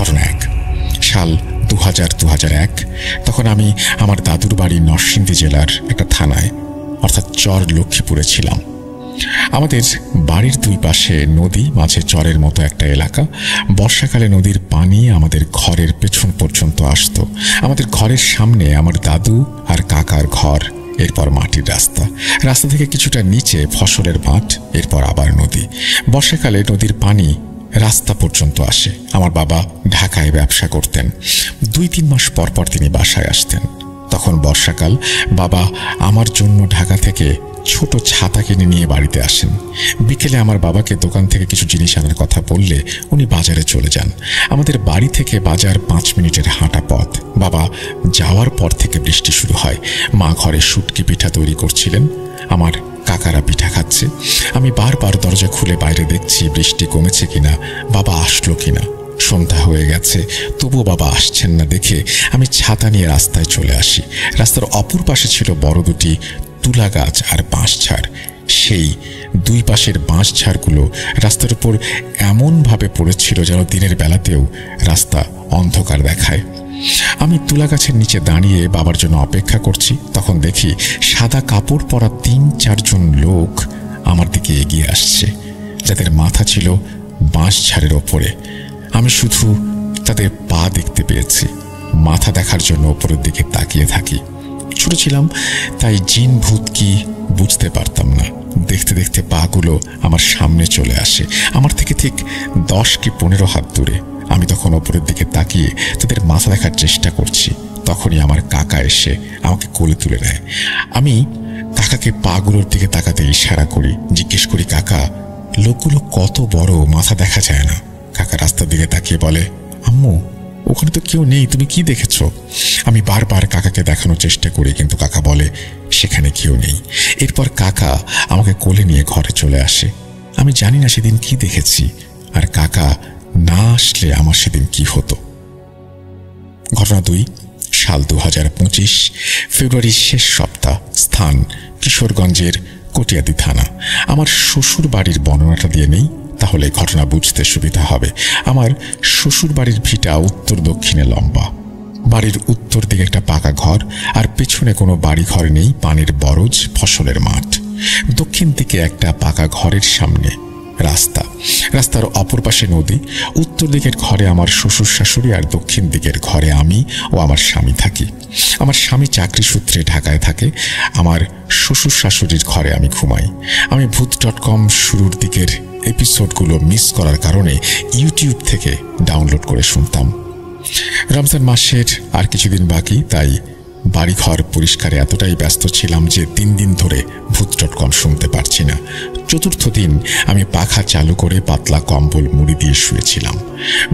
ঘটনা 1, সাল 2000-2001। তখন আমি আমার দাদুর বাড়ি নরসিংদী জেলার একটা থানায় অর্থাৎ চর লক্ষ্মীপুরে ছিলাম। আমাদের বাড়ির দুই পাশে নদী, মাঝে চরের মতো একটা এলাকা। বর্ষাকালে নদীর পানি আমাদের ঘরের পেছন পর্যন্ত আসতো। আমাদের ঘরের সামনে আমার দাদু আর কাকার ঘর, এরপর মাটির রাস্তা, রাস্তা থেকে কিছুটা নিচে ফসলের মাঠ, এরপর আবার নদী। বর্ষাকালে নদীর পানি রাস্তা পর্যন্ত আসে। আমার বাবা ঢাকায় ব্যবসা করতেন। 2-3 মাস পর পর তিনি বাসায় আসতেন। তখন বর্ষাকাল। বাবা আমার জন্য ঢাকা থেকে ছোট ছাতা কিনে নিয়ে বাড়িতে আসেন। বিকেলে আমার বাবাকে দোকান থেকে কিছু জিনিস আনার কথা বললে উনি বাজারে চলে যান। আমাদের বাড়ি থেকে বাজার 5 মিনিটের হাঁটা পথ। বাবা যাওয়ার পর থেকে বৃষ্টি শুরু হয়। মা ঘরে শুটকি পিঠা তৈরি করছিলেন, আমার কাকারা পিঠা খাচ্ছে। আমি বারবার দরজা খুলে বাইরে দেখছি বৃষ্টি কমেছে কিনা, বাবা আসলো কিনা। সন্ধ্যা হয়ে গেছে, তবুও বাবা আসছেন না দেখে আমি ছাতা নিয়ে রাস্তায় চলে আসি। রাস্তার অপর পাশে ছিল বড় দুটি তুলা গাছ আর বাঁশঝাড়। সেই দুই পাশের বাঁশঝাড়গুলো রাস্তার উপর এমনভাবে পড়েছিল যেন দিনের বেলাতেও রাস্তা অন্ধকার দেখায়। আমি তুলা গাছের নিচে দাঁড়িয়ে বাবার জন্য অপেক্ষা করছি। তখন দেখি সাদা কাপড় পরা 3-4 জন লোক আমার দিকে এগিয়ে আসছে, যাদের মাথা ছিল বাঁশঝাড়ের ওপরে। আমি শুধু তাদের পা দেখতে পেয়েছি। মাথা দেখার জন্য ওপরের দিকে তাকিয়ে থাকি। ছোট ছিলাম, তাই জিন ভূত কি বুঝতে পারতাম না। দেখতে দেখতে পাগুলো আমার সামনে চলে আসে, আমার থেকে ঠিক 10 কি 15 হাত দূরে। আমি তখন ওপরের দিকে তাকিয়ে তাদের মাথা দেখার চেষ্টা করছি। তখনই আমার কাকা এসে আমাকে কোলে তুলে নেয়। আমি কাকাকে পাগুলোর দিকে তাকাতে ইশারা করি, জিজ্ঞেস করি, কাকা, লোকগুলো কত বড়, মাথা দেখা যায় না। কাকা রাস্তার দিকে তাকিয়ে বলে, আম্মু, ওখানে তো কেউ নেই, তুমি কি দেখেছ? আমি বারবার কাকাকে দেখানোর চেষ্টা করি, কিন্তু কাকা বলে সেখানে কেউ নেই। এরপর কাকা আমাকে কোলে নিয়ে ঘরে চলে আসে। আমি জানি না সেদিন কি দেখেছি, আর কাকা না আসলে আমার সেদিন কি হতো। ঘটনা 2, সাল 2025, ফেব্রুয়ারির শেষ সপ্তাহ, স্থান কিশোরগঞ্জের কটিয়াদি থানা। আমার শ্বশুর বাড়ির বর্ণনাটা দিয়ে নেই, তাহলে ঘটনা বুঝতে সুবিধা হবে। আমার শ্বশুর বাড়ির ভিটা উত্তর দক্ষিণে লম্বা। বাড়ির উত্তর দিকে একটা পাকা ঘর, আর পেছনে কোনো বাড়ি ঘর নেই, পানির বরজ, ফসলের মাঠ। দক্ষিণ দিকে একটা পাকা ঘরের সামনে রাস্তা, রাস্তার অপর পাশে নদী। উত্তর দিকের ঘরে আমার শ্বশুর শাশুড়ি, আর দক্ষিণ দিকের ঘরে আমি ও আমার স্বামী থাকি। আমার স্বামী চাকরি সূত্রে ঢাকায় থাকে। আমার শ্বশুর শাশুড়ির ঘরে আমি ঘুমাই। আমি ভূত.com শুরুর দিকের এপিসোডগুলো মিস করার কারণে ইউটিউব থেকে ডাউনলোড করে শুনতাম। রমজান মাসের আর কিছুদিন বাকি, তাই বাড়িঘর পরিষ্কারে এতটাই ব্যস্ত ছিলাম যে 3 দিন ধরে ভূত.com শুনতে পারছি না। চতুর্থ দিন আমি পাখা চালু করে পাতলা কম্বল মুড়ি দিয়ে শুয়েছিলাম।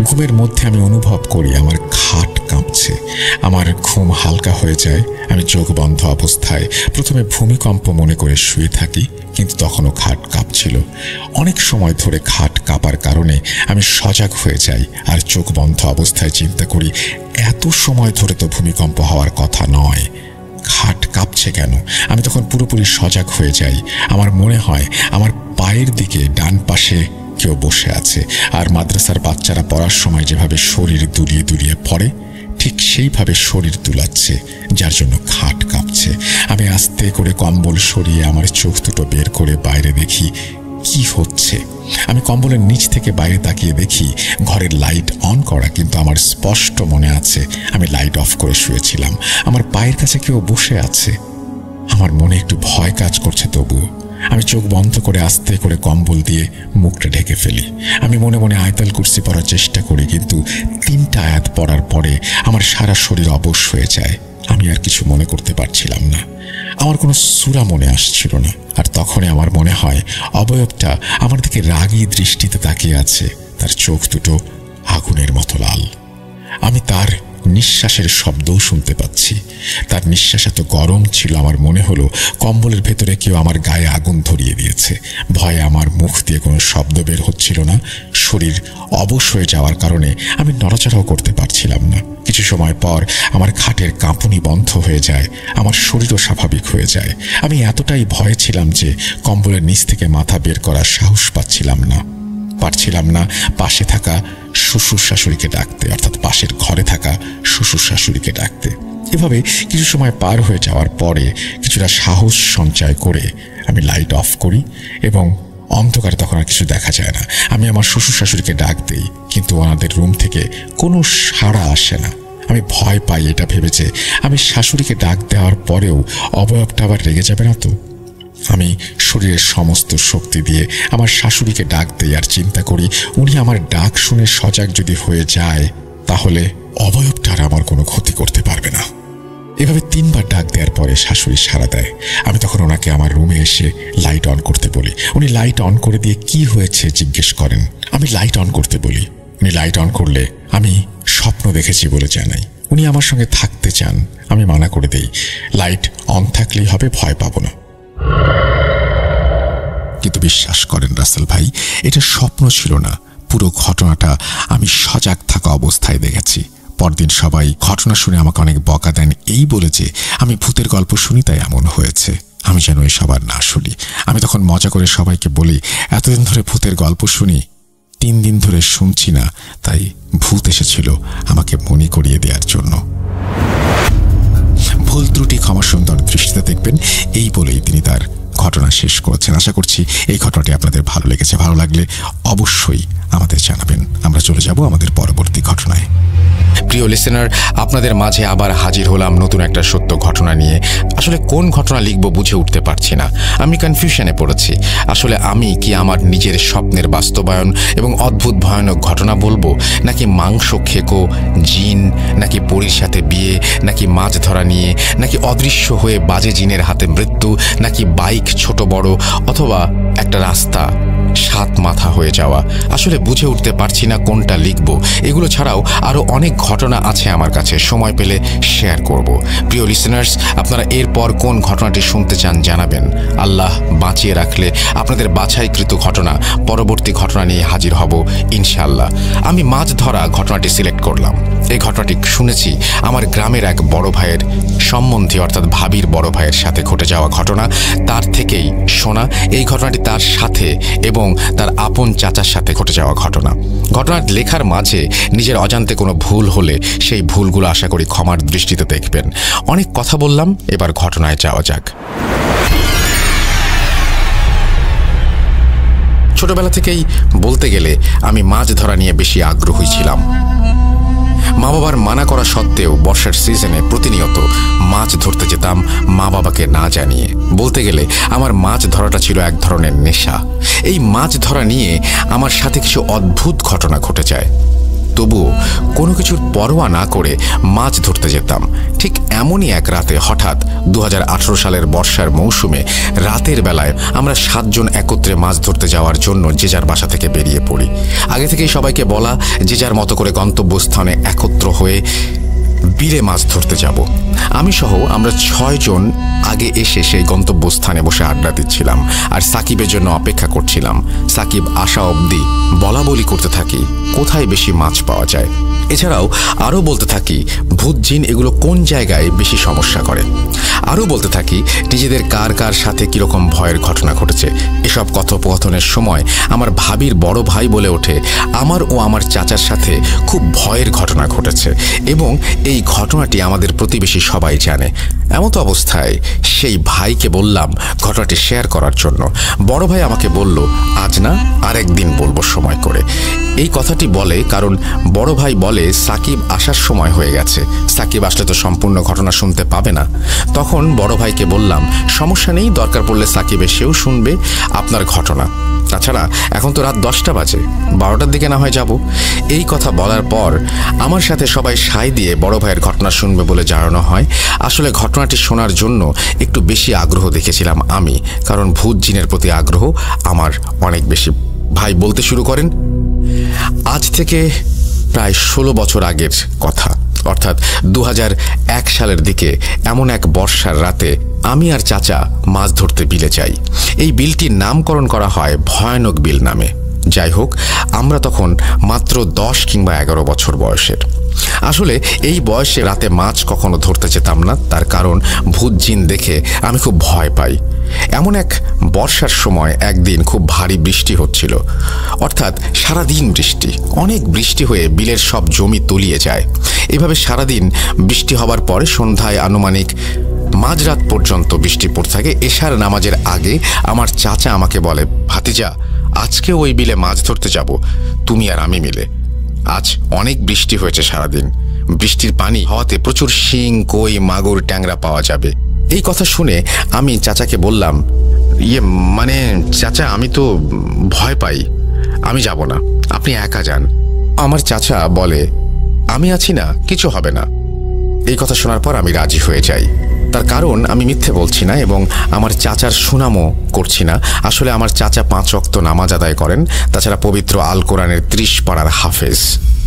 ঘুমের মধ্যে আমি অনুভব করি আমার খাট কাঁপছে। আমার ঘুম হালকা হয়ে যায়। আমি চোখ বন্ধ অবস্থায় প্রথমে ভূমিকম্প মনে করে শুয়ে থাকি, কিন্তু তখনও খাট কাঁপছিল। অনেক সময় ধরে খাট কাঁপার কারণে আমি সজাগ হয়ে যাই, আর চোখ বন্ধ অবস্থায় চিন্তা করি, এত সময় ধরে তো ভূমিকম্প হওয়ার কথা নয়, খাট কাঁপছে কেন? আমি তখন পুরোপুরি সজাগ হয়ে যাই। আমার মনে হয় আমার পায়ের দিকে ডান পাশে কেউ বসে আছে, আর মাদ্রাসার বাচ্চারা পড়ার সময় যেভাবে শরীর দুলিয়ে দুলিয়ে পড়ে, ঠিক সেইভাবে শরীর দুলাচ্ছে, যার জন্য খাট কাঁপছে। আমি আস্তে করে কম্বল সরিয়ে আমার চোখ দুটো বের করে বাইরে দেখি কি হচ্ছে। আমি কম্বলের নিচ থেকে বাইরে তাকিয়ে দেখি ঘরের লাইট অন করা, কিন্তু আমার স্পষ্ট মনে আছে আমি লাইট অফ করে শুয়েছিলাম। আমার পায়ের কাছে কেউ বসে আছে। আমার মনে একটু ভয় কাজ করছে, তবুও আমি চোখ বন্ধ করে আস্তে করে কম্বল দিয়ে মুখটা ঢেকে ফেলি। আমি মনে মনে আয়াতুল কুরসি পড়ার চেষ্টা করি, কিন্তু 3টা আয়াত পড়ার পরে আমার সারা শরীর অবশ হয়ে যায়। আমি আর কিছু মনে করতে পারছিলাম না। আমার কোনো সূরা মনে আসছিল না। আর তখনই আমার মনে হয় অবয়বটা আমার দিকে রাগী দৃষ্টিতে তাকিয়ে আছে, তার চোখ দুটো আগুনের মতো লাল। আমি তার নিঃশ্বাসের শব্দও শুনতে পাচ্ছি। তার নিঃশ্বাস এত গরম ছিল, আমার মনে হলো কম্বলের ভেতরে কেউ আমার গায়ে আগুন ধরিয়ে দিয়েছে। ভয়ে আমার মুখ দিয়ে কোনো শব্দ বের হচ্ছিল না। শরীর অবশ হয়ে যাওয়ার কারণে আমি নড়াচড়াও করতে পারছিলাম না। কিছু সময় পর আমার খাটের কাঁপুনি বন্ধ হয়ে যায়, আমার শরীরও স্বাভাবিক হয়ে যায়। আমি এতটাই ভয়ে ছিলাম যে কম্বলের নিচ থেকে মাথা বের করার সাহস পাচ্ছিলাম না। পারছিলাম না পাশে থাকা শ্বশুর শাশুড়িকে ডাকতে, অর্থাৎ পাশের ঘরে থাকা শ্বশুর শাশুড়িকে ডাকতে। এভাবে কিছু সময় পার হয়ে যাওয়ার পরে কিছুটা সাহস সঞ্চয় করে আমি লাইট অফ করি এবং অন্ধকারে তখন আর কিছু দেখা যায় না। আমি আমার শ্বশুর শাশুড়িকে ডাক দিই, কিন্তু ওনাদের রুম থেকে কোনো সাড়া আসে না। আমি ভয় পাই এটা ভেবে যে আমি শাশুড়িকে ডাক দেওয়ার পরেও অবয়বটা আবার রেগে যাবে না তো। আমি শরীরের সমস্ত শক্তি দিয়ে আমার শাশুড়িকে ডাক দিই আর চিন্তা করি উনি আমার ডাক শুনে সজাগ যদি হয়ে যায় তাহলে অবয়বটা আর আমার কোনো ক্ষতি করতে পারবে না। এভাবে 3 বার ডাক দেওয়ার পরে শাশুড়ি সাড়া দেয়। আমি তখন ওনাকে আমার রুমে এসে লাইট অন করতে বলি। উনি লাইট অন করে দিয়ে কি হয়েছে জিজ্ঞেস করেন। আমি লাইট অন করতে বলি। উনি লাইট অন করলে আমি স্বপ্ন দেখেছি বলে জানাই। উনি আমার সঙ্গে থাকতে চান। আমি মানা করে দেই, লাইট অন থাকলেই হবে, ভয় পাবো না। কিন্তু বিশ্বাস করেন রাসেল ভাই, এটা স্বপ্ন ছিল না, পুরো ঘটনাটা আমি সজাগ থাকা অবস্থায় দেখেছি। পরদিন সবাই ঘটনা শুনে আমাকে অনেক বকা দেন এই বলে যে আমি ভূতের গল্প শুনি তাই এমন হয়েছে। আমি যেন এই সবার না শুনি। আমি তখন মজা করে সবাইকে বলি, এতদিন ধরে ভূতের গল্প শুনি, 3 দিন ধরে শুনছি না, তাই ভূত এসেছিল আমাকে মনে করিয়ে দেওয়ার জন্য। ভুল ত্রুটি ক্ষমা সুন্দর দৃষ্টিতে দেখবেন, এই বলেই তিনি তার ঘটনা শেষ করেছেন। আশা করছি এই ঘটনাটি আপনাদের ভালো লেগেছে। ভালো লাগলে অবশ্যই আমাদের জানাবেন। আমরা চলে যাব আমাদের পরবর্তী ঘটনায়। প্রিয় লিসেনার, আপনাদের মাঝে আবার হাজির হলাম নতুন একটা সত্য ঘটনা নিয়ে। আসলে কোন ঘটনা লিখব বুঝে উঠতে পারছি না। আমি কনফিউশনে পড়েছি। আসলে আমি কি আমার নিজের স্বপ্নের বাস্তবায়ন এবং অদ্ভুত ভয়ানক ঘটনা বলবো, নাকি মাংস খেকো, জিন, নাকি পরীর সাথে বিয়ে, নাকি মাছ ধরা নিয়ে, নাকি অদৃশ্য হয়ে বাজে জিনের হাতে মৃত্যু, নাকি বাইক ছোট বড়, অথবা একটা রাস্তা 7 মাথা হয়ে যাওয়া। আসলে বুঝে উঠতে পারছি না কোনটা লিখব। এগুলো ছাড়াও আরও অনেক ঘটনা আছে আমার কাছে, সময় পেলে শেয়ার করব। প্রিয় লিসেনার্স, আপনারা এরপর কোন ঘটনাটি শুনতে চান জানাবেন। আল্লাহ বাঁচিয়ে রাখলে আপনাদের বাছাইকৃত ঘটনা পরবর্তী ঘটনা নিয়ে হাজির হব ইনশাআল্লাহ। আমি মাছ ধরা ঘটনাটি সিলেক্ট করলাম। এই ঘটনাটি শুনেছি আমার গ্রামের এক বড় ভাইয়ের সম্বন্ধী, অর্থাৎ ভাবির বড় ভাইয়ের সাথে ঘটে যাওয়া ঘটনা। তার থেকেই শোনা এই ঘটনাটি তার সাথে এবং তার আপন চাচার সাথে ঘটে যাওয়া ঘটনা। ঘটনার লেখার মাঝে নিজের অজান্তে কোনো ভুল হলে সেই ভুলগুলো আশা করি ক্ষমার দৃষ্টিতে দেখবেন। অনেক কথা বললাম, এবার ঘটনায় যাওয়া যাক। ছোটবেলা থেকেই বলতে গেলে আমি মাছ ধরা নিয়ে বেশি আগ্রহী ছিলাম। মা বাবার মানা করা সত্ত্বেও বর্ষার সিজনে প্রতিনিয়ত মাছ ধরতে যেতাম মা বাবাকে না জানিয়ে। বলতে গেলে আমার মাছ ধরাটা ছিল এক ধরনের নেশা। এই মাছ ধরা নিয়ে আমার সাথে কিছু অদ্ভুত ঘটনা ঘটে যায়। তবুও কোনো কিছুর পরোয়া না করে মাছ ধরতে যেতাম। ঠিক এমনই এক রাতে হঠাৎ 2018 সালের বর্ষার মৌসুমে রাতের বেলায় আমরা 7 জন একত্রে মাছ ধরতে যাওয়ার জন্য যে যার বাসা থেকে বেরিয়ে পড়ি। আগে থেকেই সবাইকে বলা যে যার মতো করে গন্তব্যস্থানে একত্র হয়ে বিলে মাছ ধরতে যাব। আমি সহ আমরা 6 জন আগে এসে সেই গন্তব্যস্থানে বসে আড্ডা দিচ্ছিলাম আর সাকিবের জন্য অপেক্ষা করছিলাম। সাকিব আসা অবধি বলা বলি করতে থাকি কোথায় বেশি মাছ পাওয়া যায়। এছাড়াও আরও বলতে থাকি ভূত জিন এগুলো কোন জায়গায় বেশি সমস্যা করে। আরও বলতে থাকি নিজেদের কার কার সাথে কীরকম ভয়ের ঘটনা ঘটেছে। এসব কথোপকথনের সময় আমার ভাবির বড় ভাই বলে ওঠে, আমার ও আমার চাচার সাথে খুব ভয়ের ঘটনা ঘটেছে এবং এই ঘটনাটি আমাদের প্রতিবেশী সবাই জানে। এমত অবস্থায় সেই ভাইকে বললাম ঘটনাটি শেয়ার করার জন্য। বড় ভাই আমাকে বলল, আজ না আরেকদিন বলবো সময় করে। এই কথাটি বলে কারণ বড় ভাই বলে সাকিব আসার সময় হয়ে গেছে, সাকিব আসলে তো সম্পূর্ণ ঘটনা শুনতে পাবে না। তখন বড় ভাইকে বললাম, সমস্যা নেই, দরকার পড়লে সাকিব এসেও শুনবে আপনার ঘটনা। তাছাড়া এখন তো রাত 10টা বাজে, 12টার দিকে না হয় যাব। এই কথা বলার পর আমার সাথে সবাই সায় দিয়ে বড় ভাইয়ের ঘটনা শুনবে বলে জানানো হয়। আসলে ঘটনাটি শোনার জন্য একটু বেশি আগ্রহ দেখেছিলাম আমি, কারণ ভূত জিনের প্রতি আগ্রহ আমার অনেক বেশি। ভাই বলতে শুরু করেন, আজ থেকে প্রায় 16 বছর আগের কথা, অর্থাৎ 2001 সালের দিকে এমন এক বর্ষার রাতে আমি আর চাচা মাছ ধরতে বিলে যাই। এই বিলটির নামকরণ করা হয় ভয়ানক বিল নামে। যাই হোক, আমরা তখন মাত্র 10 কিংবা 11 বছর বয়সের। আসলে এই বয়সে রাতে মাছ কখনো ধরতে যেতাম না, তার কারণ ভূত জিন দেখে আমি খুব ভয় পাই। এমন এক বর্ষার সময় একদিন খুব ভারী বৃষ্টি হচ্ছিল, অর্থাৎ সারাদিন বৃষ্টি, অনেক বৃষ্টি হয়ে বিলের সব জমি তলিয়ে যায়। এভাবে সারাদিন বৃষ্টি হবার পরে সন্ধ্যায় আনুমানিক মাঝরাত পর্যন্ত বৃষ্টি পড়তে থাকে। এশার নামাজের আগে আমার চাচা আমাকে বলে, ভাতিজা, আজকে ওই বিলে মাছ ধরতে যাব, তুমি আর আমি মিলে। আজ অনেক বৃষ্টি হয়েছে সারাদিন, বৃষ্টির পানি হওয়াতে প্রচুর শিং, কই, মাগুর, ট্যাংরা পাওয়া যাবে। এই কথা শুনে আমি চাচাকে বললাম, মানে চাচা, আমি তো ভয় পাই, আমি যাব না, আপনি একা যান। আমার চাচা বলে, আমি আছি না, কিছু হবে না। এই কথা শোনার পর আমি রাজি হয়ে যাই। তার কারণ আমি মিথ্যে বলছি না এবং আমার চাচার সুনামও করছি না। আসলে আমার চাচা 5 ওয়াক্ত নামাজ আদায় করেন, তাছাড়া পবিত্র আল কোরআনের 30 পারার হাফেজ।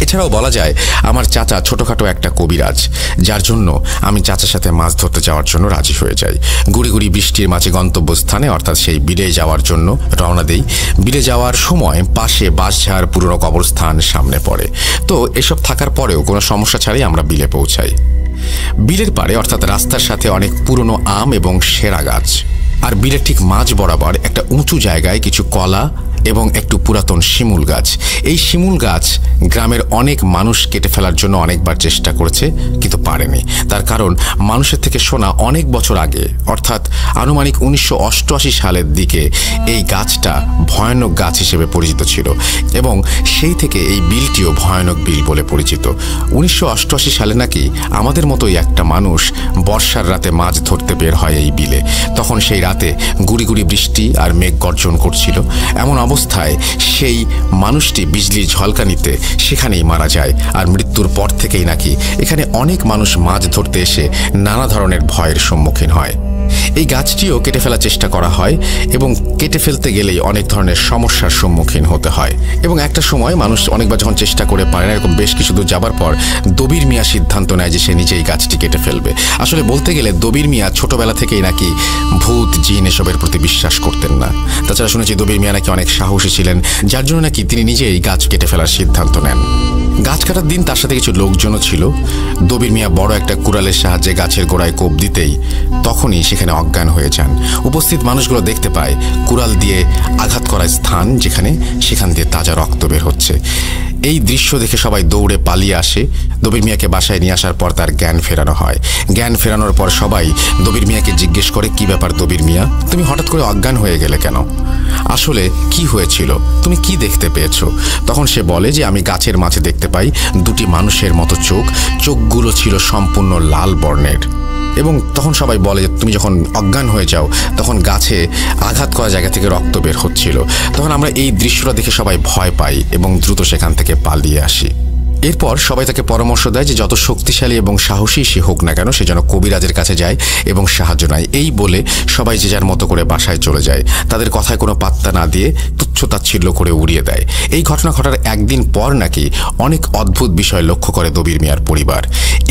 এছাড়াও বলা যায় আমার চাচা ছোটখাটো একটা কবিরাজ, যার জন্য আমি চাচার সাথে মাছ ধরতে যাওয়ার জন্য রাজি হয়ে যাই। গুড়ি গুড়ি বৃষ্টির মাঝে গন্তব্যস্থানে অর্থাৎ সেই বিলে যাওয়ার জন্য রওনা দেই। বিলে যাওয়ার সময় পাশে বাঁশঝাড়, পুরনো কবরস্থান সামনে পড়ে। তো এসব থাকার পরেও কোনো সমস্যা ছাড়াই আমরা বিলে পৌঁছাই। বিলের পাড়ে অর্থাৎ রাস্তার সাথে অনেক পুরনো আম এবং সেরা গাছ, আর বিলের ঠিক মাঝ বরাবর একটা উঁচু জায়গায় কিছু কলা এবং একটু পুরাতন শিমুল গাছ। এই শিমুল গাছ গ্রামের অনেক মানুষ কেটে ফেলার জন্য অনেকবার চেষ্টা করেছে, কিন্তু পারেনি। তার কারণ মানুষের থেকে শোনা অনেক বছর আগে অর্থাৎ আনুমানিক 1988 সালের দিকে এই গাছটা ভয়ানক গাছ হিসেবে পরিচিত ছিল এবং সেই থেকে এই বিলটিও ভয়ানক বিল বলে পরিচিত। 1988 সালে নাকি আমাদের মতোই একটা মানুষ বর্ষার রাতে মাছ ধরতে বের হয় এই বিলে। তখন সেই রাতে গুড়ি গুড়ি বৃষ্টি আর মেঘ গর্জন করছিল। এমন অবস্থায় সেই মানুষটি বিজলি ঝলকানিতে সেখানেই মারা যায়। আর মৃত্যুর পর থেকেই নাকি এখানে অনেক মানুষ মাছ ধরতে এসে নানা ধরনের ভয়ের সম্মুখীন হয়। এই গাছটিও কেটে ফেলার চেষ্টা করা হয় এবং কেটে ফেলতে গেলেই অনেক ধরনের সমস্যার সম্মুখীন হতে হয়। এবং একটা সময় মানুষ অনেকবার যখন চেষ্টা করে পারে না, এরকম বেশ কিছু দূর যাবার পর দবির মিয়া সিদ্ধান্ত নেয় যে সে নিজেই গাছটি কেটে ফেলবে। আসলে বলতে গেলে দবির মিয়া ছোটবেলা থেকেই নাকি ভূত, জিন এসবের প্রতি বিশ্বাস করতেন না। তাছাড়া শুনেছি দবির মিয়া নাকি অনেক সাহসী ছিলেন, যার জন্য নাকি তিনি নিজেই গাছ কেটে ফেলার সিদ্ধান্ত নেন। গাছ কাটার দিন তার সাথে কিছু লোকজনও ছিল। দবির মিয়া বড় একটা কুড়ালের সাহায্যে গাছের গোড়ায় কোপ দিতেই তখনই সেখানে অজ্ঞান হয়ে যান। উপস্থিত মানুষগুলো দেখতে পায় কুড়াল দিয়ে আঘাত করা স্থান যেখানে, সেখান দিয়ে তাজা রক্ত বের হচ্ছে। এই দৃশ্য দেখে সবাই দৌড়ে পালিয়ে আসে। দবির মিয়াকে বাসায় নিয়ে আসার পর তার জ্ঞান ফেরানো হয়। জ্ঞান ফেরানোর পর সবাই দবির মিয়াকে জিজ্ঞেস করে, কি ব্যাপার দবির মিয়া, তুমি হঠাৎ করে অজ্ঞান হয়ে গেলে কেন? আসলে কি হয়েছিল, তুমি কি দেখতে পেয়েছো? তখন সে বলে যে আমি গাছের মাঝে দেখতে পাই দুটি মানুষের মতো চোখ, চোখগুলো ছিল সম্পূর্ণ লাল বর্ণের। এবং তখন সবাই বলে যে তুমি যখন অজ্ঞান হয়ে যাও তখন গাছে আঘাত করা জায়গা থেকে রক্ত বের হচ্ছিল। তখন আমরা এই দৃশ্যটা দেখে সবাই ভয় পাই এবং দ্রুত সেখান থেকে পালিয়ে আসি। এরপর সবাই তাকে পরামর্শ দেয় যে যত শক্তিশালী এবং সাহসী সে হোক না কেন সে যেন কবিরাজের কাছে যায় এবং সাহায্য নেয়। এই বলে সবাই যে যার মতো করে বাসায় চলে যায়, তাদের কথায় কোনো পাত্তা না দিয়ে তুচ্ছ-তাচ্ছিল্য করে উড়িয়ে দেয়। এই ঘটনা ঘটার একদিন পর নাকি অনেক অদ্ভুত বিষয় লক্ষ্য করে দবির মিয়ার পরিবার।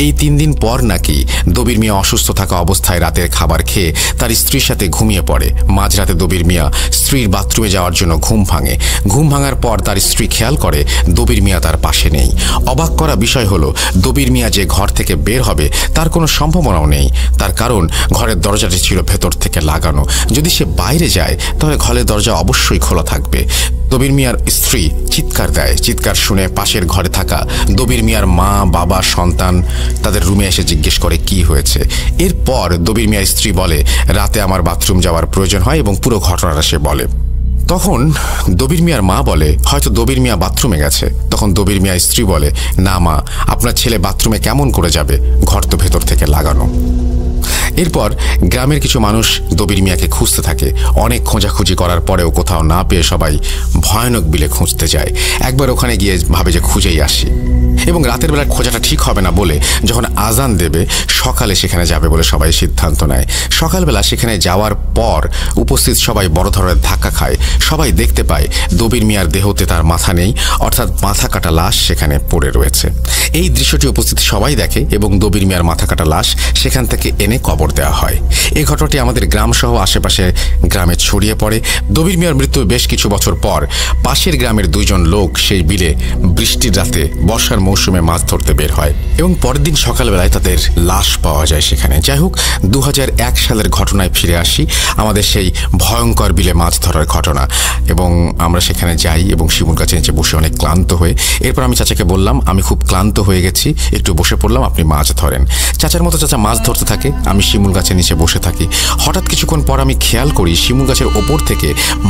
এই 3 দিন পর নাকি দবির মিয়া অসুস্থ থাকা অবস্থায় রাতের খাবার খেয়ে তার স্ত্রীর সাথে ঘুমিয়ে পড়ে। মাঝরাতে দবির মিয়া স্ত্রীর বাথরুমে যাওয়ার জন্য ঘুম ভাঙে। ঘুম ভাঙার পর তার স্ত্রী খেয়াল করে দবির মিয়া তার পাশে নেই। অবাক করা বিষয় হলো দবির মিয়া যে ঘর থেকে বের হবে তার কোনো সম্ভাবনাও নেই। তার কারণ ঘরের দরজাটি ছিল ভেতর থেকে লাগানো। যদি সে বাইরে যায় তাহলে ঘরের দরজা অবশ্যই খোলা থাকবে। দবির মিয়ার স্ত্রী চিৎকার দেয়। চিৎকার শুনে পাশের ঘরে থাকা দবির মিয়ার মা, বাবা, সন্তান তাদের রুমে এসে জিজ্ঞেস করে কি হয়েছে। এরপর দবির মিয়ার স্ত্রী বলে, রাতে আমার বাথরুম যাওয়ার প্রয়োজন হয় এবং পুরো ঘটনাটা সে বলে। তখন দবির মিয়ার মা বলে, হয়তো দবির মিয়া বাথরুমে গেছে। তখন দবির মিয়ার স্ত্রী বলে, না মা, আপনার ছেলে বাথরুমে কেমন করে যাবে, ঘর তো ভেতর থেকে লাগানো। এরপর গ্রামের কিছু মানুষ দবির মিয়াকে খুঁজতে থাকে। অনেক খোঁজাখুঁজি করার পরেও কোথাও না পেয়ে সবাই ভয়ানক বিলে খুঁজতে যায়। একবার ওখানে গিয়ে ভাবে যে খুঁজেই আসি, এবং রাতের বেলা খোঁজাটা ঠিক হবে না বলে যখন আজান দেবে সকালে সেখানে যাবে বলে সবাই সিদ্ধান্ত নেয়। সকালবেলা সেখানে যাওয়ার পর উপস্থিত সবাই বড় ধরনের ধাক্কা খায়। সবাই দেখতে পায় দবির মিয়ার দেহতে তার মাথা নেই, অর্থাৎ মাথা কাটা লাশ সেখানে পড়ে রয়েছে। এই দৃশ্যটি উপস্থিত সবাই দেখে এবং দবির মিয়ার মাথা কাটা লাশ সেখান থেকে এনে কবর কবর দেওয়া হয়। এই ঘটনাটি আমাদের গ্রামসহ আশেপাশে গ্রামে ছড়িয়ে পড়ে। দবির মিয়ার মৃত্যুর বেশ কিছু বছর পর পাশের গ্রামের 2 জন লোক সেই বিলে বৃষ্টির রাতে বর্ষার মৌসুমে মাছ ধরতে বের হয় এবং পরের দিন সকালবেলায় তাদের লাশ পাওয়া যায় সেখানে। যাই হোক, 2001 সালের ঘটনায় ফিরে আসি, আমাদের সেই ভয়ঙ্কর বিলে মাছ ধরার ঘটনা। এবং আমরা সেখানে যাই এবং শিমুল গাছের নিচে বসে অনেক ক্লান্ত হয়ে, এরপর আমি চাচাকে বললাম আমি খুব ক্লান্ত হয়ে গেছি, একটু বসে পড়লাম, আপনি মাছ ধরেন। চাচার মতো চাচা মাছ ধরতে থাকে, আমি শিমুল গাছের নিচে বসে থাকি। হঠাৎ কিছুক্ষণ পর আমি খেয়াল করি শিমুল গাছের ওপর থেকে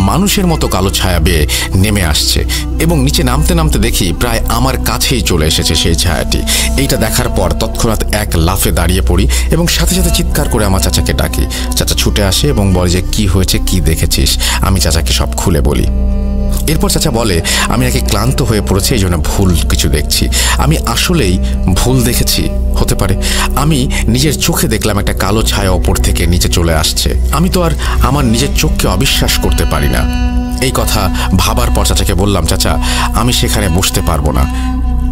মানুষের মতো কালো ছায়া বেয়ে নেমে আসছে এবং নিচে নামতে নামতে দেখি প্রায় আমার কাছেই চলে এসেছে সেই ছায়াটি। এইটা দেখার পর তৎক্ষণাৎ এক লাফে দাঁড়িয়ে পড়ি এবং সাথে সাথে চিৎকার করে আমার চাচাকে ডাকি। চাচা ছুটে আসে এবং বলে যে কি হয়েছে, কি দেখেছিস? আমি চাচাকে সব খুলে বলি। এরপর চাচা বলে আমি নাকি ক্লান্ত হয়ে পড়েছি, এই জন্য ভুল কিছু দেখছি। আমি আসলেই ভুল দেখেছি, হতে পারে। আমি নিজের চোখে দেখলাম একটা কালো ছায়া ওপর থেকে নিচে চলে আসছে। আমি তো আর আমার নিজের চোখকে অবিশ্বাস করতে পারি না। এই কথা ভাবার পর চাচাকে বললাম চাচা আমি সেখানে বসতে পারবো না,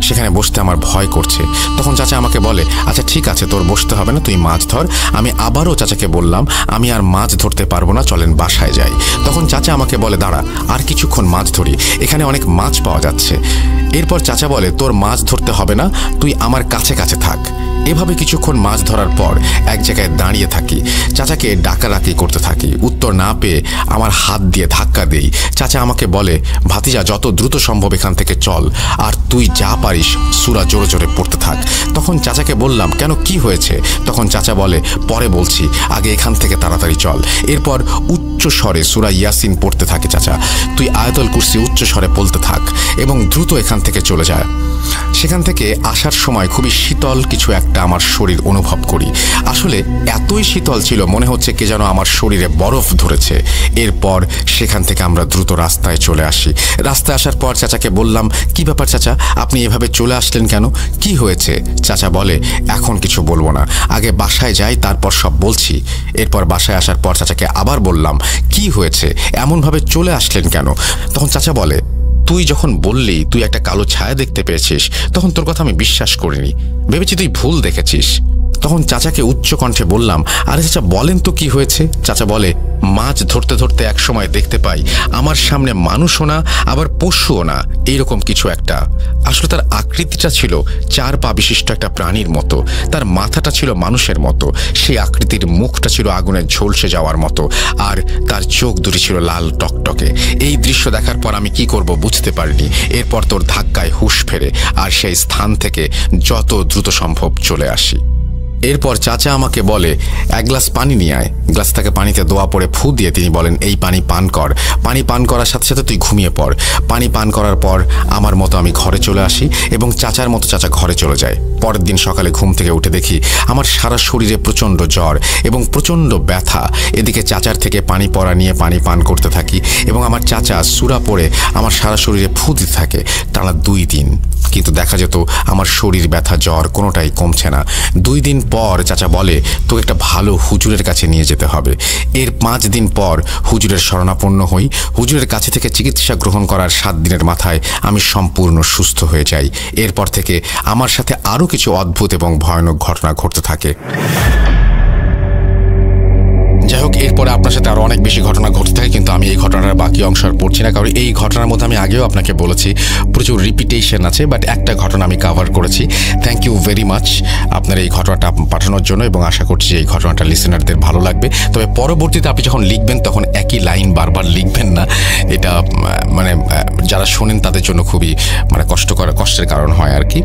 সেখানে বসতে আমার ভয় করছে। তখন চাচা আমাকে বলে আচ্ছা ঠিক আছে, তোর বসতে হবে না, তুই মাছ ধর। আমি আবারও চাচাকে বললাম আমি আর মাছ ধরতে পারবো না, চলেন বাসায় যাই। তখন চাচা আমাকে বলে দাঁড়া, আর কিছুক্ষণ মাছ ধরি, এখানে অনেক মাছ পাওয়া যাচ্ছে। এরপর চাচা বলে তোর মাছ ধরতে হবে না, তুই আমার কাছে কাছে থাক। এভাবে কিছুক্ষণ মাছ ধরার পর এক জায়গায় দাঁড়িয়ে থাকি, চাচাকে ডাকাডাকি করতে থাকি। উত্তর না পেয়ে আমার হাত দিয়ে ধাক্কা দেই। চাচা আমাকে বলে ভাতিজা যত দ্রুত সম্ভব এখান থেকে চল, আর তুই যা পারিস সূরা জোরে জোরে পড়তে থাক। তখন চাচাকে বললাম কেন, কি হয়েছে? তখন চাচা বলে পরে বলছি, আগে এখান থেকে তাড়াতাড়ি চল। এরপর উচ্চ স্বরে সূরা ইয়াসিন পড়তে থাকে চাচা। তুই আয়াতুল কুরসি উচ্চ স্বরে বলতে থাক এবং দ্রুত এখান থেকে চলে যায়। সেখান থেকে আসার সময় খুবই শীতল কিছু একটা আমার শরীর অনুভব করি। আসলে এতই শীতল ছিল মনে হচ্ছে কে যেন আমার শরীরে বরফ ধরেছে। এরপর সেখান থেকে আমরা দ্রুত রাস্তায় চলে আসি। রাস্তায় আসার পর চাচাকে বললাম কি ব্যাপার চাচা, আপনি এভাবে চলে আসলেন কেন, কি হয়েছে? চাচা বলে এখন কিছু বলবো না, আগে বাসায় যাই তারপর সব বলছি। এরপর বাসায় আসার পর চাচাকে আবার বললাম কি হয়েছে, এমনভাবে চলে আসলেন কেন? তখন চাচা বলে তুই যখন বললি তুই একটা কালো ছায়া দেখতে পেয়েছিস তখন তোর কথা আমি বিশ্বাস করিনি, ভেবেছি তুই ভুল দেখেছিস। তখন চাচাকে উচ্চ কণ্ঠে বললাম আরে চাচা বলেন তো কি হয়েছে? চাচা বলে মাছ ধরতে ধরতে এক সময় দেখতে পাই আমার সামনে মানুষও না আবার পশুও না, এইরকম কিছু একটা। আসলে তার আকৃতিটা ছিল 4 পা বিশিষ্ট একটা প্রাণীর মতো, তার মাথাটা ছিল মানুষের মতো, সেই আকৃতির মুখটা ছিল আগুনে ঝলসে যাওয়ার মতো, আর তার চোখ দুটি ছিল লাল টকটকে। এই দৃশ্য দেখার পর আমি কি করব বুঝতে পারিনি। এরপর তোর ধাক্কায় হুঁশ ফেরে আর সেই স্থান থেকে যত দ্রুত সম্ভব চলে আসি। এরপর চাচা আমাকে বলে 1 গ্লাস পানি নিয়ে আয়। গ্লাস থেকে পানিতে দোয়া পড়ে ফু দিয়ে তিনি বলেন এই পানি পান কর, পানি পান করার সাথে সাথে তুই ঘুমিয়ে পড়। পানি পান করার পর আমার মতো আমি ঘরে চলে আসি এবং চাচার মতো চাচা ঘরে চলে যায়। পরের দিন সকালে ঘুম থেকে উঠে দেখি আমার সারা শরীরে প্রচণ্ড জ্বর এবং প্রচণ্ড ব্যথা। এদিকে চাচার থেকে পানি পড়া নিয়ে পানি পান করতে থাকি এবং আমার চাচা সূরা পড়ে আমার সারা শরীরে ফু দিতে থাকে টানা 2 দিন। কিন্তু দেখা যেত আমার শরীর ব্যথা জ্বর কোনোটাই কমছে না। 2 দিন পর চাচা বলে তোকে একটা ভালো হুজুরের কাছে নিয়ে যেতে হবে। এর 5 দিন পর হুজুরের শরণাপন্ন হই। হুজুরের কাছে থেকে চিকিৎসা গ্রহণ করার 7 দিনের মাথায় আমি সম্পূর্ণ সুস্থ হয়ে যাই। এরপর থেকে আমার সাথে আরও কিছু অদ্ভুত এবং ভয়ানক ঘটনা ঘটতে থাকে। যাই হোক, এরপরে আপনার সাথে আরও অনেক বেশি ঘটনা ঘটতে থাকে, কিন্তু আমি এই ঘটনার বাকি অংশ আর পড়ছি না, কারণ এই ঘটনার মধ্যে আমি আগেও আপনাকে বলেছি প্রচুর রিপিটেশন আছে, বাট একটা ঘটনা আমি কভার করেছি। থ্যাংক ইউ ভেরি মাচ আপনার এই ঘটনাটা পাঠানোর জন্য, এবং আশা করছি এই ঘটনাটা লিসেনারদের ভালো লাগবে। তবে পরবর্তীতে আপনি যখন লিখবেন তখন একই লাইন বারবার লিখবেন না, এটা মানে যারা শোনেন তাদের জন্য খুবই মানে কষ্টের কারণ হয় আর কি।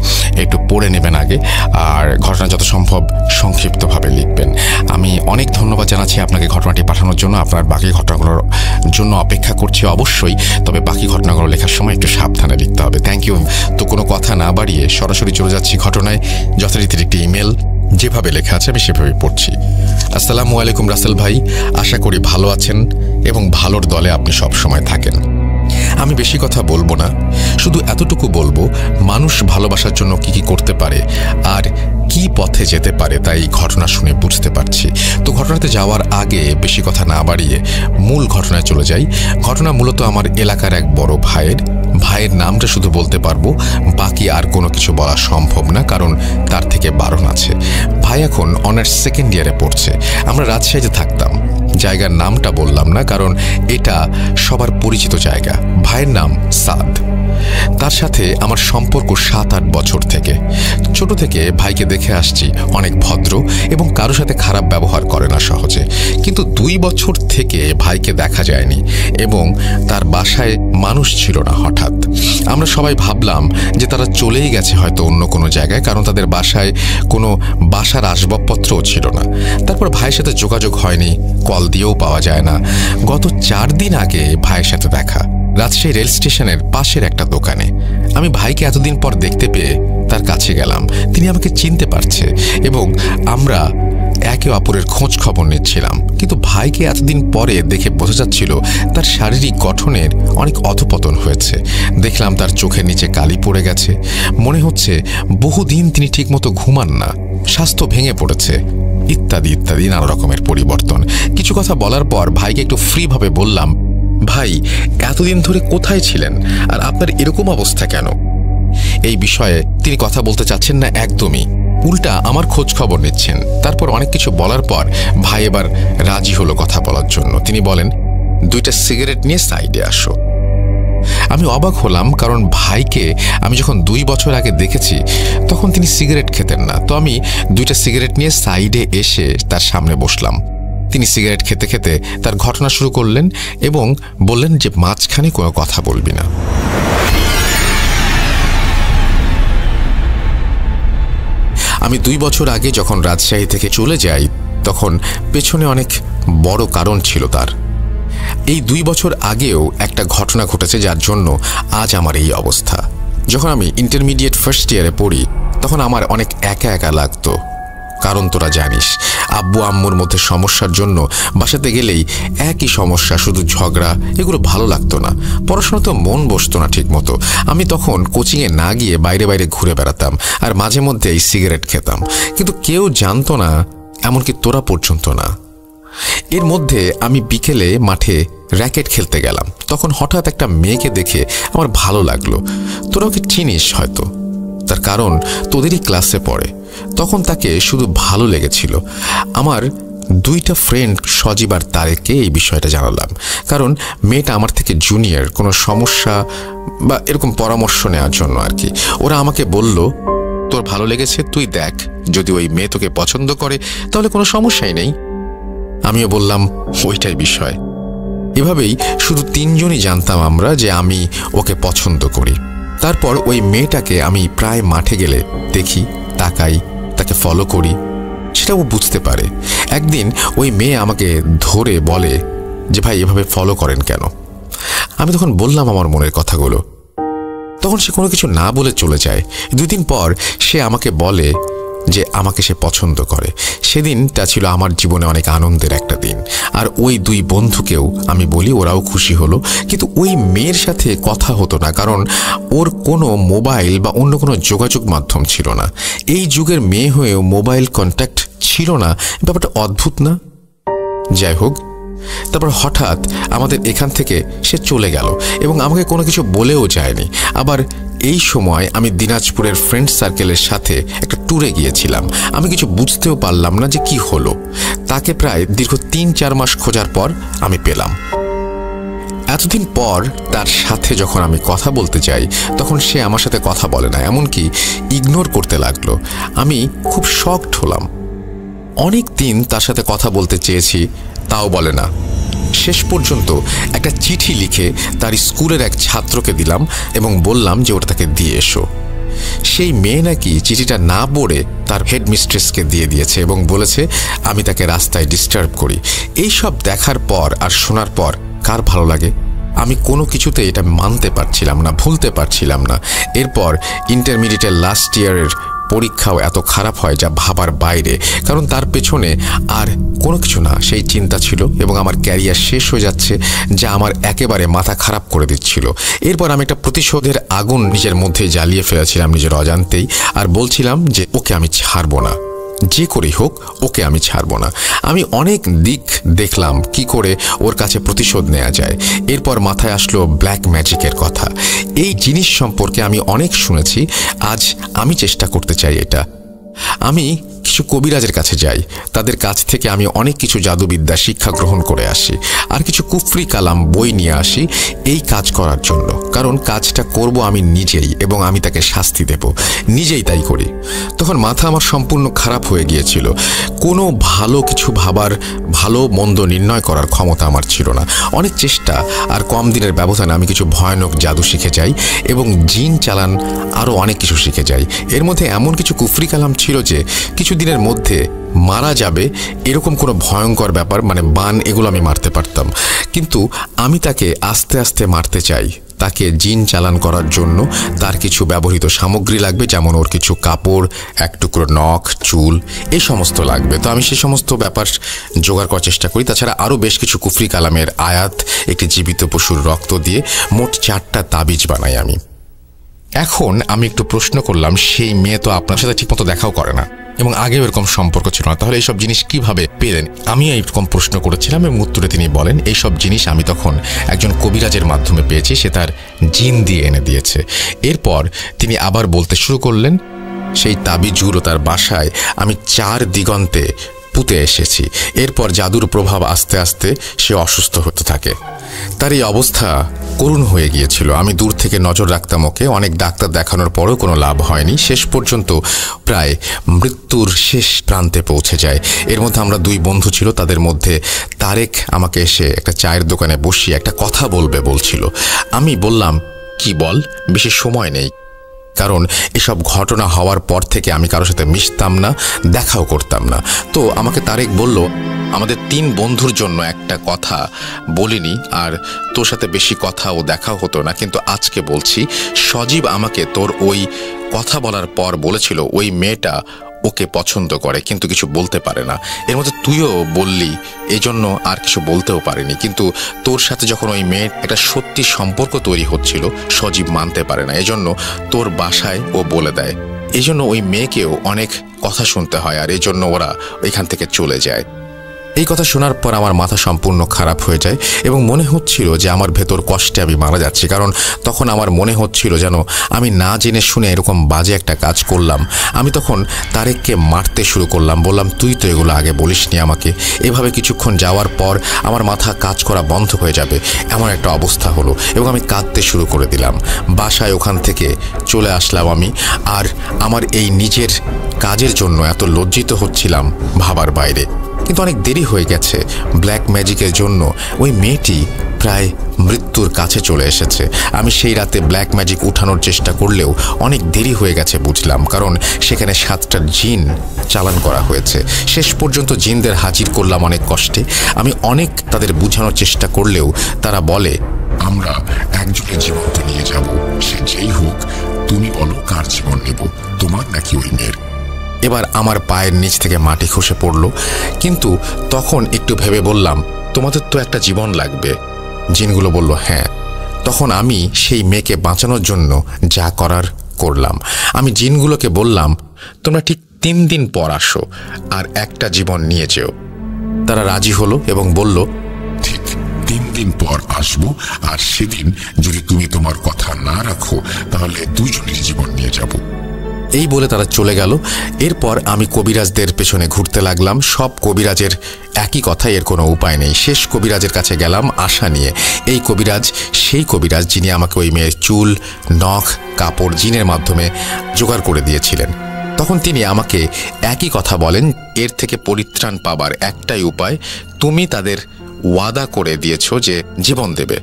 একটু পড়ে নেবেন আগে, আর ঘটনা যত সম্ভব সংক্ষিপ্তভাবে লিখবেন। আমি অনেক ধন্যবাদ জানাচ্ছি আপনাকে ঘটনাটি পাঠানোর জন্য। আপনার বাকি ঘটনাগুলোর জন্য অপেক্ষা করছি অবশ্যই, তবে বাকি ঘটনাগুলো লেখার সময় একটু সাবধানে লিখতে হবে। Thank you. তো কোনো কথা না বাড়িয়ে সরাসরি চলে যাচ্ছি ঘটনায়। যথারীতির একটি ইমেল যেভাবে লেখা আছে আমি সেভাবেই পড়ছি। আসসালামু আলাইকুম রাসেল ভাই, আশা করি ভালো আছেন এবং ভালোর দলে আপনি সব সময় থাকেন। আমি বেশি কথা বলবো না, শুধু এতটুকু বলবো মানুষ ভালোবাসার জন্য কি কি করতে পারে আর কি পথে যেতে পারে তাই ঘটনা শুনে বুঝতে পারছি। তো ঘটনাতে যাওয়ার আগে বেশি কথা না বাড়িয়ে মূল ঘটনায় চলে যাই। ঘটনা মূলত আমার এলাকার এক বড় ভাইয়ের নামটা শুধু বলতে পারবো, বাকি আর কোনো কিছু বলা সম্ভব না, কারণ তার থেকে বারণ আছে। ভাই এখন অনার্স সেকেন্ড ইয়ারে পড়ছে। আমরা রাজশাহীতে থাকতাম। জায়গার নামটা বললাম না, কারণ এটা সবার পরিচিত জায়গা। ভাইয়ের নাম সাদ। তার সাথে আমার সম্পর্ক 7-8 বছর থেকে। ছোট থেকে ভাইকে দেখে আসছি অনেক ভদ্র এবং কারো সাথে খারাপ ব্যবহার করে না সহজে। কিন্তু 2 বছর থেকে ভাইকে দেখা যায়নি এবং তার বাসায় মানুষ ছিল না। হঠাৎ আমরা সবাই ভাবলাম যে তারা চলেই গেছে হয়তো অন্য কোনো জায়গায়, কারণ তাদের বাসায় কোনো বাসার আসবাবপত্রও ছিল না। তারপর ভাইয়ের সাথে যোগাযোগ হয়নি, কল দিয়েও পাওয়া যায় না। গত 4 দিন আগে ভাইয়ের সাথে দেখা রাজশাহী রেল স্টেশনের পাশের একটা দোকানে। আমি ভাইকে এতদিন পর দেখতে পেয়ে তার কাছে গেলাম। তিনি আমাকে চিনতে পারছে এবং আমরা একে অপরের খোঁজ খবর নিচ্ছিলাম। কিন্তু ভাইকে এতদিন পরে দেখে বোঝা যাচ্ছিল তার শারীরিক গঠনের অনেক অধপতন হয়েছে। দেখলাম তার চোখের নিচে কালি পড়ে গেছে। মনে হচ্ছে বহুদিন তিনি ঠিকমতো ঘুমান না, স্বাস্থ্য ভেঙে পড়েছে, ইত্যাদি ইত্যাদি নানা রকমের পরিবর্তন। কিছু কথা বলার পর ভাইকে একটু ফ্রিভাবে বললাম, ভাই এতদিন ধরে কোথায় ছিলেন আর আপনার এরকম অবস্থা কেন? এই বিষয়ে তিনি কথা বলতে চাচ্ছেন না একদমই, উল্টা আমার খোঁজ খবর নিচ্ছেন। তারপর অনেক কিছু বলার পর ভাই এবার রাজি হলো কথা বলার জন্য। তিনি বলেন, 2টা সিগারেট নিয়ে সাইডে আসো। আমি অবাক হলাম, কারণ ভাইকে আমি যখন 2 বছর আগে দেখেছি তখন তিনি সিগারেট খেতেন না। তো আমি 2টা সিগারেট নিয়ে সাইডে এসে তার সামনে বসলাম। তিনি সিগারেট খেতে খেতে তার ঘটনা শুরু করলেন এবং বললেন যে মাঝখানে কোনো কথা বলবি না। আমি 2 বছর আগে যখন রাজশাহী থেকে চলে যাই তখন পেছনে অনেক বড় কারণ ছিল তার। এই 2 বছর আগেও একটা ঘটনা ঘটেছে যার জন্য আজ আমার এই অবস্থা। যখন আমি ইন্টারমিডিয়েট ফার্স্ট ইয়ারে পড়ি তখন আমার অনেক একা একা লাগতো। কারণ তোরা জানিস, আব্বু আম্মুর মধ্যে সমস্যার জন্য বাসাতে গেলেই একই সমস্যা, শুধু ঝগড়া, এগুলো ভালো লাগতো না। পড়াশোনাতে মন বসতো না ঠিক মতো। আমি তখন কোচিংয়ে না গিয়ে বাইরে বাইরে ঘুরে বেড়াতাম আর মাঝে মধ্যেই সিগারেট খেতাম, কিন্তু কেউ জানতো না, এমনকি তোরা পর্যন্ত না। এর মধ্যে আমি বিকেলে মাঠে র্যাকেট খেলতে গেলাম। তখন হঠাৎ একটা মেয়েকে দেখে আমার ভালো লাগলো। তোরা ওকে চিনিস হয়তো, তার কারণ তোদেরই ক্লাসে পড়ে। তখন তাকে শুধু ভালো লেগেছিল। আমার 2টা ফ্রেন্ড সজীব আর তারেককে এই বিষয়টা জানালাম, কারণ মেয়েটা আমার থেকে জুনিয়র, কোনো সমস্যা বা এরকম পরামর্শ নেওয়ার জন্য আর কি। ওরা আমাকে বলল, তোর ভালো লেগেছে, তুই দেখ, যদি ওই মেয়ে তোকে পছন্দ করে তাহলে কোনো সমস্যাই নেই। আমিও বললাম ওইটাই বিষয়। এভাবেই শুধু 3 জনই জানতাম আমরা যে আমি ওকে পছন্দ করি। তারপর ওই মেয়েটাকে আমি প্রায় মাঠে গেলে দেখি, তাকাই, তাকে ফলো করি, সেটা ও বুঝতে পারে। একদিন ওই মেয়ে আমাকে ধরে বলে যে ভাই এভাবে ফলো করেন কেন? আমি তখন বললাম আমার মনের কথাগুলো। তখন সে কোনো কিছু না বলে চলে যায়। 2 দিন পর সে আমাকে বলে যে আমাকে সে পছন্দ করে। সেদিনটা ছিল আমার জীবনে অনেক আনন্দের একটা দিন। আর ওই 2 বন্ধুকেও আমি বলি, ওরাও খুশি হলো। কিন্তু ওই মেয়ের সাথে কথা হতো না, কারণ ওর কোনো মোবাইল বা অন্য কোনো যোগাযোগ মাধ্যম ছিল না। এই যুগের মেয়ে হয়েও মোবাইল কন্ট্যাক্ট ছিল না, ব্যাপারটা অদ্ভুত না? যাই হোক, তারপর হঠাৎ আমাদের এখান থেকে সে চলে গেল এবং আমাকে কোনো কিছু বলেও যায়নি। আবার এই সময় আমি দিনাজপুরের ফ্রেন্ড সার্কেলের সাথে একটা ট্যুরে গিয়েছিলাম। আমি কিছু বুঝতেও পারলাম না যে কি হলো। তাকে প্রায় দীর্ঘ 3-4 মাস খোঁজার পর আমি পেলাম। এতদিন পর তার সাথে যখন আমি কথা বলতে যাই তখন সে আমার সাথে কথা বলে না, এমনকি ইগনোর করতে লাগলো। আমি খুব শকড হলাম। অনেক দিন তার সাথে কথা বলতে চেয়েছি, তাও বলে না। শেষ পর্যন্ত একটা চিঠি লিখে তার স্কুলের এক ছাত্রকে দিলাম এবং বললাম যে ওটা তাকে দিয়ে এসো। সেই মেয়ে নাকি চিঠিটা না পড়ে তার হেডমিস্ট্রেসকে দিয়ে দিয়েছে এবং বলেছে আমি তাকে রাস্তায় ডিস্টার্ব করি। এই সব দেখার পর আর শোনার পর কার ভালো লাগে? আমি কোনো কিছুতে এটা মানতে পারছিলাম না, ভুলতে পারছিলাম না। এরপর ইন্টারমিডিয়েটের লাস্ট ইয়ারের পরীক্ষাও এত খারাপ হয় যা ভাবার বাইরে, কারণ তার পেছনে আর কোনো কিছু না, সেই চিন্তা ছিল এবং আমার ক্যারিয়ার শেষ হয়ে যাচ্ছে, যা আমার একেবারে মাথা খারাপ করে দিচ্ছিল। এরপর আমি একটা প্রতিশোধের আগুন নিজের মধ্যে জ্বালিয়ে ফেলেছিলাম নিজের অজান্তেই, আর বলছিলাম যে ওকে আমি ছাড়বো না, যে করেই হোক ওকে আমি ছাড়বো না। আমি অনেক দিক দেখলাম কি করে ওর কাছে প্রতিশোধ নেওয়া যায়। এরপর মাথায় আসলো ব্ল্যাক ম্যাজিকের কথা। এই জিনিস সম্পর্কে আমি অনেক শুনেছি, আজ আমি চেষ্টা করতে চাই এটা। আমি কিছু কবিরাজের কাছে যাই, তাদের কাছ থেকে আমি অনেক কিছু জাদুবিদ্যা শিক্ষা গ্রহণ করে আসি, আর কিছু কুফরি কালাম বই নিয়ে আসি এই কাজ করার জন্য, কারণ কাজটা করব আমি নিজেই এবং আমি তাকে শাস্তি দেব, নিজেই তাই করি। তখন মাথা আমার সম্পূর্ণ খারাপ হয়ে গিয়েছিল। কোনো ভালো কিছু ভাবার, ভালো মন্দ নির্ণয় করার ক্ষমতা আমার ছিল না। অনেক চেষ্টা আর কম দিনের ব্যবধানে আমি কিছু ভয়ানক জাদু শিখে যাই এবং জিন চালান আরও অনেক কিছু শিখে যাই। এর মধ্যে এমন কিছু কুফরি কালাম ছিল যে কিছু দিনের মধ্যে মারা যাবে এরকম কোনো ভয়ঙ্কর ব্যাপার, মানে বান, এগুলো আমি মারতে পারতাম। কিন্তু আমি তাকে আস্তে আস্তে মারতে চাই। তাকে জিন চালান করার জন্য তার কিছু ব্যবহৃত সামগ্রী লাগবে, যেমন ওর কিছু কাপড়, এক টুকরো নখ, চুল, এই সমস্ত লাগবে। তো আমি সেই সমস্ত ব্যাপার জোগাড় করার চেষ্টা করি। তাছাড়া আরও বেশ কিছু কুফরি কালামের আয়াত, একটি জীবিত পশুর রক্ত দিয়ে মোট 4টা তাবিজ বানাই আমি। এখন আমি একটু প্রশ্ন করলাম, সেই মেয়ে তো আপনার সাথে ঠিকমতো দেখাও করে না এবং আগেও এরকম সম্পর্ক ছিল না, তাহলে এইসব জিনিস কিভাবে পেলেন? আমি এইরকম প্রশ্ন করেছিলাম এবং উত্তরে তিনি বলেন, এইসব জিনিস আমি তখন একজন কবিরাজের মাধ্যমে পেয়েছি, সে তার জিন দিয়ে এনে দিয়েছে। এরপর তিনি আবার বলতে শুরু করলেন, সেই তাবিজগুলো তার বাসায় আমি 4 দিগন্তে পুঁতে এসেছি। এরপর জাদুর প্রভাব আস্তে আস্তে সে অসুস্থ হতে থাকে। তার এই অবস্থা করুণ হয়ে গিয়েছিল। আমি দূর থেকে নজর রাখতাম ওকে। অনেক ডাক্তার দেখানোর পরেও কোনো লাভ হয়নি। শেষ পর্যন্ত প্রায় মৃত্যুর শেষ প্রান্তে পৌঁছে যায়। এর মধ্যে আমরা 2 বন্ধু ছিল, তাদের মধ্যে তারেক আমাকে এসে একটা চায়ের দোকানে বসিয়ে একটা কথা বলছিল। আমি বললাম, কি বল, বেশি সময় নেই। কারণ এসব ঘটনা হওয়ার পর থেকে আমি কারোর সাথে মিশতাম না, দেখাও করতাম না। তো আমাকে তারেক বলল, আমাদের 3 বন্ধুর জন্য একটা কথা বলিনি, আর তোর সাথে বেশি কথা ও দেখাও হতো না, কিন্তু আজকে বলছি, সজীব আমাকে তোর ওই কথা বলার পর বলেছিল ওই মেয়েটা ওকে পছন্দ করে কিন্তু কিছু বলতে পারে না। এর মধ্যে তুইও বললি, এই জন্য আর কিছু বলতেও পারিনি। কিন্তু তোর সাথে যখন ওই মেয়ের একটা সত্যি সম্পর্ক তৈরি হচ্ছিল, সজীব মানতে পারে না, এজন্য তোর বাসায় ও বলে দেয়। এই জন্য ওই মেয়েকেও অনেক কথা শুনতে হয়, আর এই জন্য ওরা ওইখান থেকে চলে যায়। এই কথা শোনার পর আমার মাথা সম্পূর্ণ খারাপ হয়ে যায় এবং মনে হচ্ছিল যে আমার ভেতর কষ্টে আমি মারা যাচ্ছি। কারণ তখন আমার মনে হচ্ছিল যেন আমি না জেনে শুনে এরকম বাজে একটা কাজ করলাম। আমি তখন তারেককে মারতে শুরু করলাম, বললাম, তুই তো এগুলো আগে বলিসনি আমাকে। এভাবে কিছুক্ষণ যাওয়ার পর আমার মাথা কাজ করা বন্ধ হয়ে যাবে এমন একটা অবস্থা হলো এবং আমি কাঁদতে শুরু করে দিলাম। বাসায় ওখান থেকে চলে আসলাম আমি, আর আমার এই নিজের কাজের জন্য এত লজ্জিত হচ্ছিলাম ভাবার বাইরে। কিন্তু অনেক দেরি হয়ে গেছে। ব্ল্যাক ম্যাজিকের জন্য ওই মেয়েটি প্রায় মৃত্যুর কাছে চলে এসেছে। আমি সেই রাতে ব্ল্যাক ম্যাজিক উঠানোর চেষ্টা করলেও অনেক দেরি হয়ে গেছে বুঝলাম, কারণ সেখানে 7টা জিন চালান করা হয়েছে। শেষ পর্যন্ত জিনদের হাজির করলাম অনেক কষ্টে। আমি অনেক তাদের বোঝানোর চেষ্টা করলেও তারা বলে, আমরা একজনের জীবন তো নিয়ে যাব, সে যেই হোক। তুমি বলো কার জীবন নেব, তোমার নাকি ওই মেয়ের? এবার আমার পায়ের নিচ থেকে মাটি খসে পড়ল। কিন্তু তখন একটু ভেবে বললাম, তোমাদের তো একটা জীবন লাগবে। জিনগুলো বলল, হ্যাঁ। তখন আমি সেই মেয়েকে বাঁচানোর জন্য যা করার করলাম। আমি জিনগুলোকে বললাম, তোমরা ঠিক 3 দিন পর আসো আর একটা জীবন নিয়ে যেও। তারা রাজি হলো এবং বলল, ঠিক 3 দিন পর আসবো, আর সেদিন যদি তুমি তোমার কথা না রাখো তাহলে 2 জনের জীবন নিয়ে যাব। এই বলে তারা চলে গেল। এরপর আমি কবিরাজদের পেছনে ঘুরতে লাগলাম। সব কবিরাজের একই কথা, এর কোনো উপায় নেই। শেষ কবিরাজের কাছে গেলাম আশা নিয়ে। এই কবিরাজ সেই কবিরাজ যিনি আমাকে ওই মেয়ের চুল, নখ, কাপড় জিনের মাধ্যমে জোগাড় করে দিয়েছিলেন। তখন তিনি আমাকে একই কথা বলেন, এর থেকে পরিত্রাণ পাবার একটাই উপায়, তুমি তাদের ওয়াদা করে দিয়েছ যে জীবন দেবে,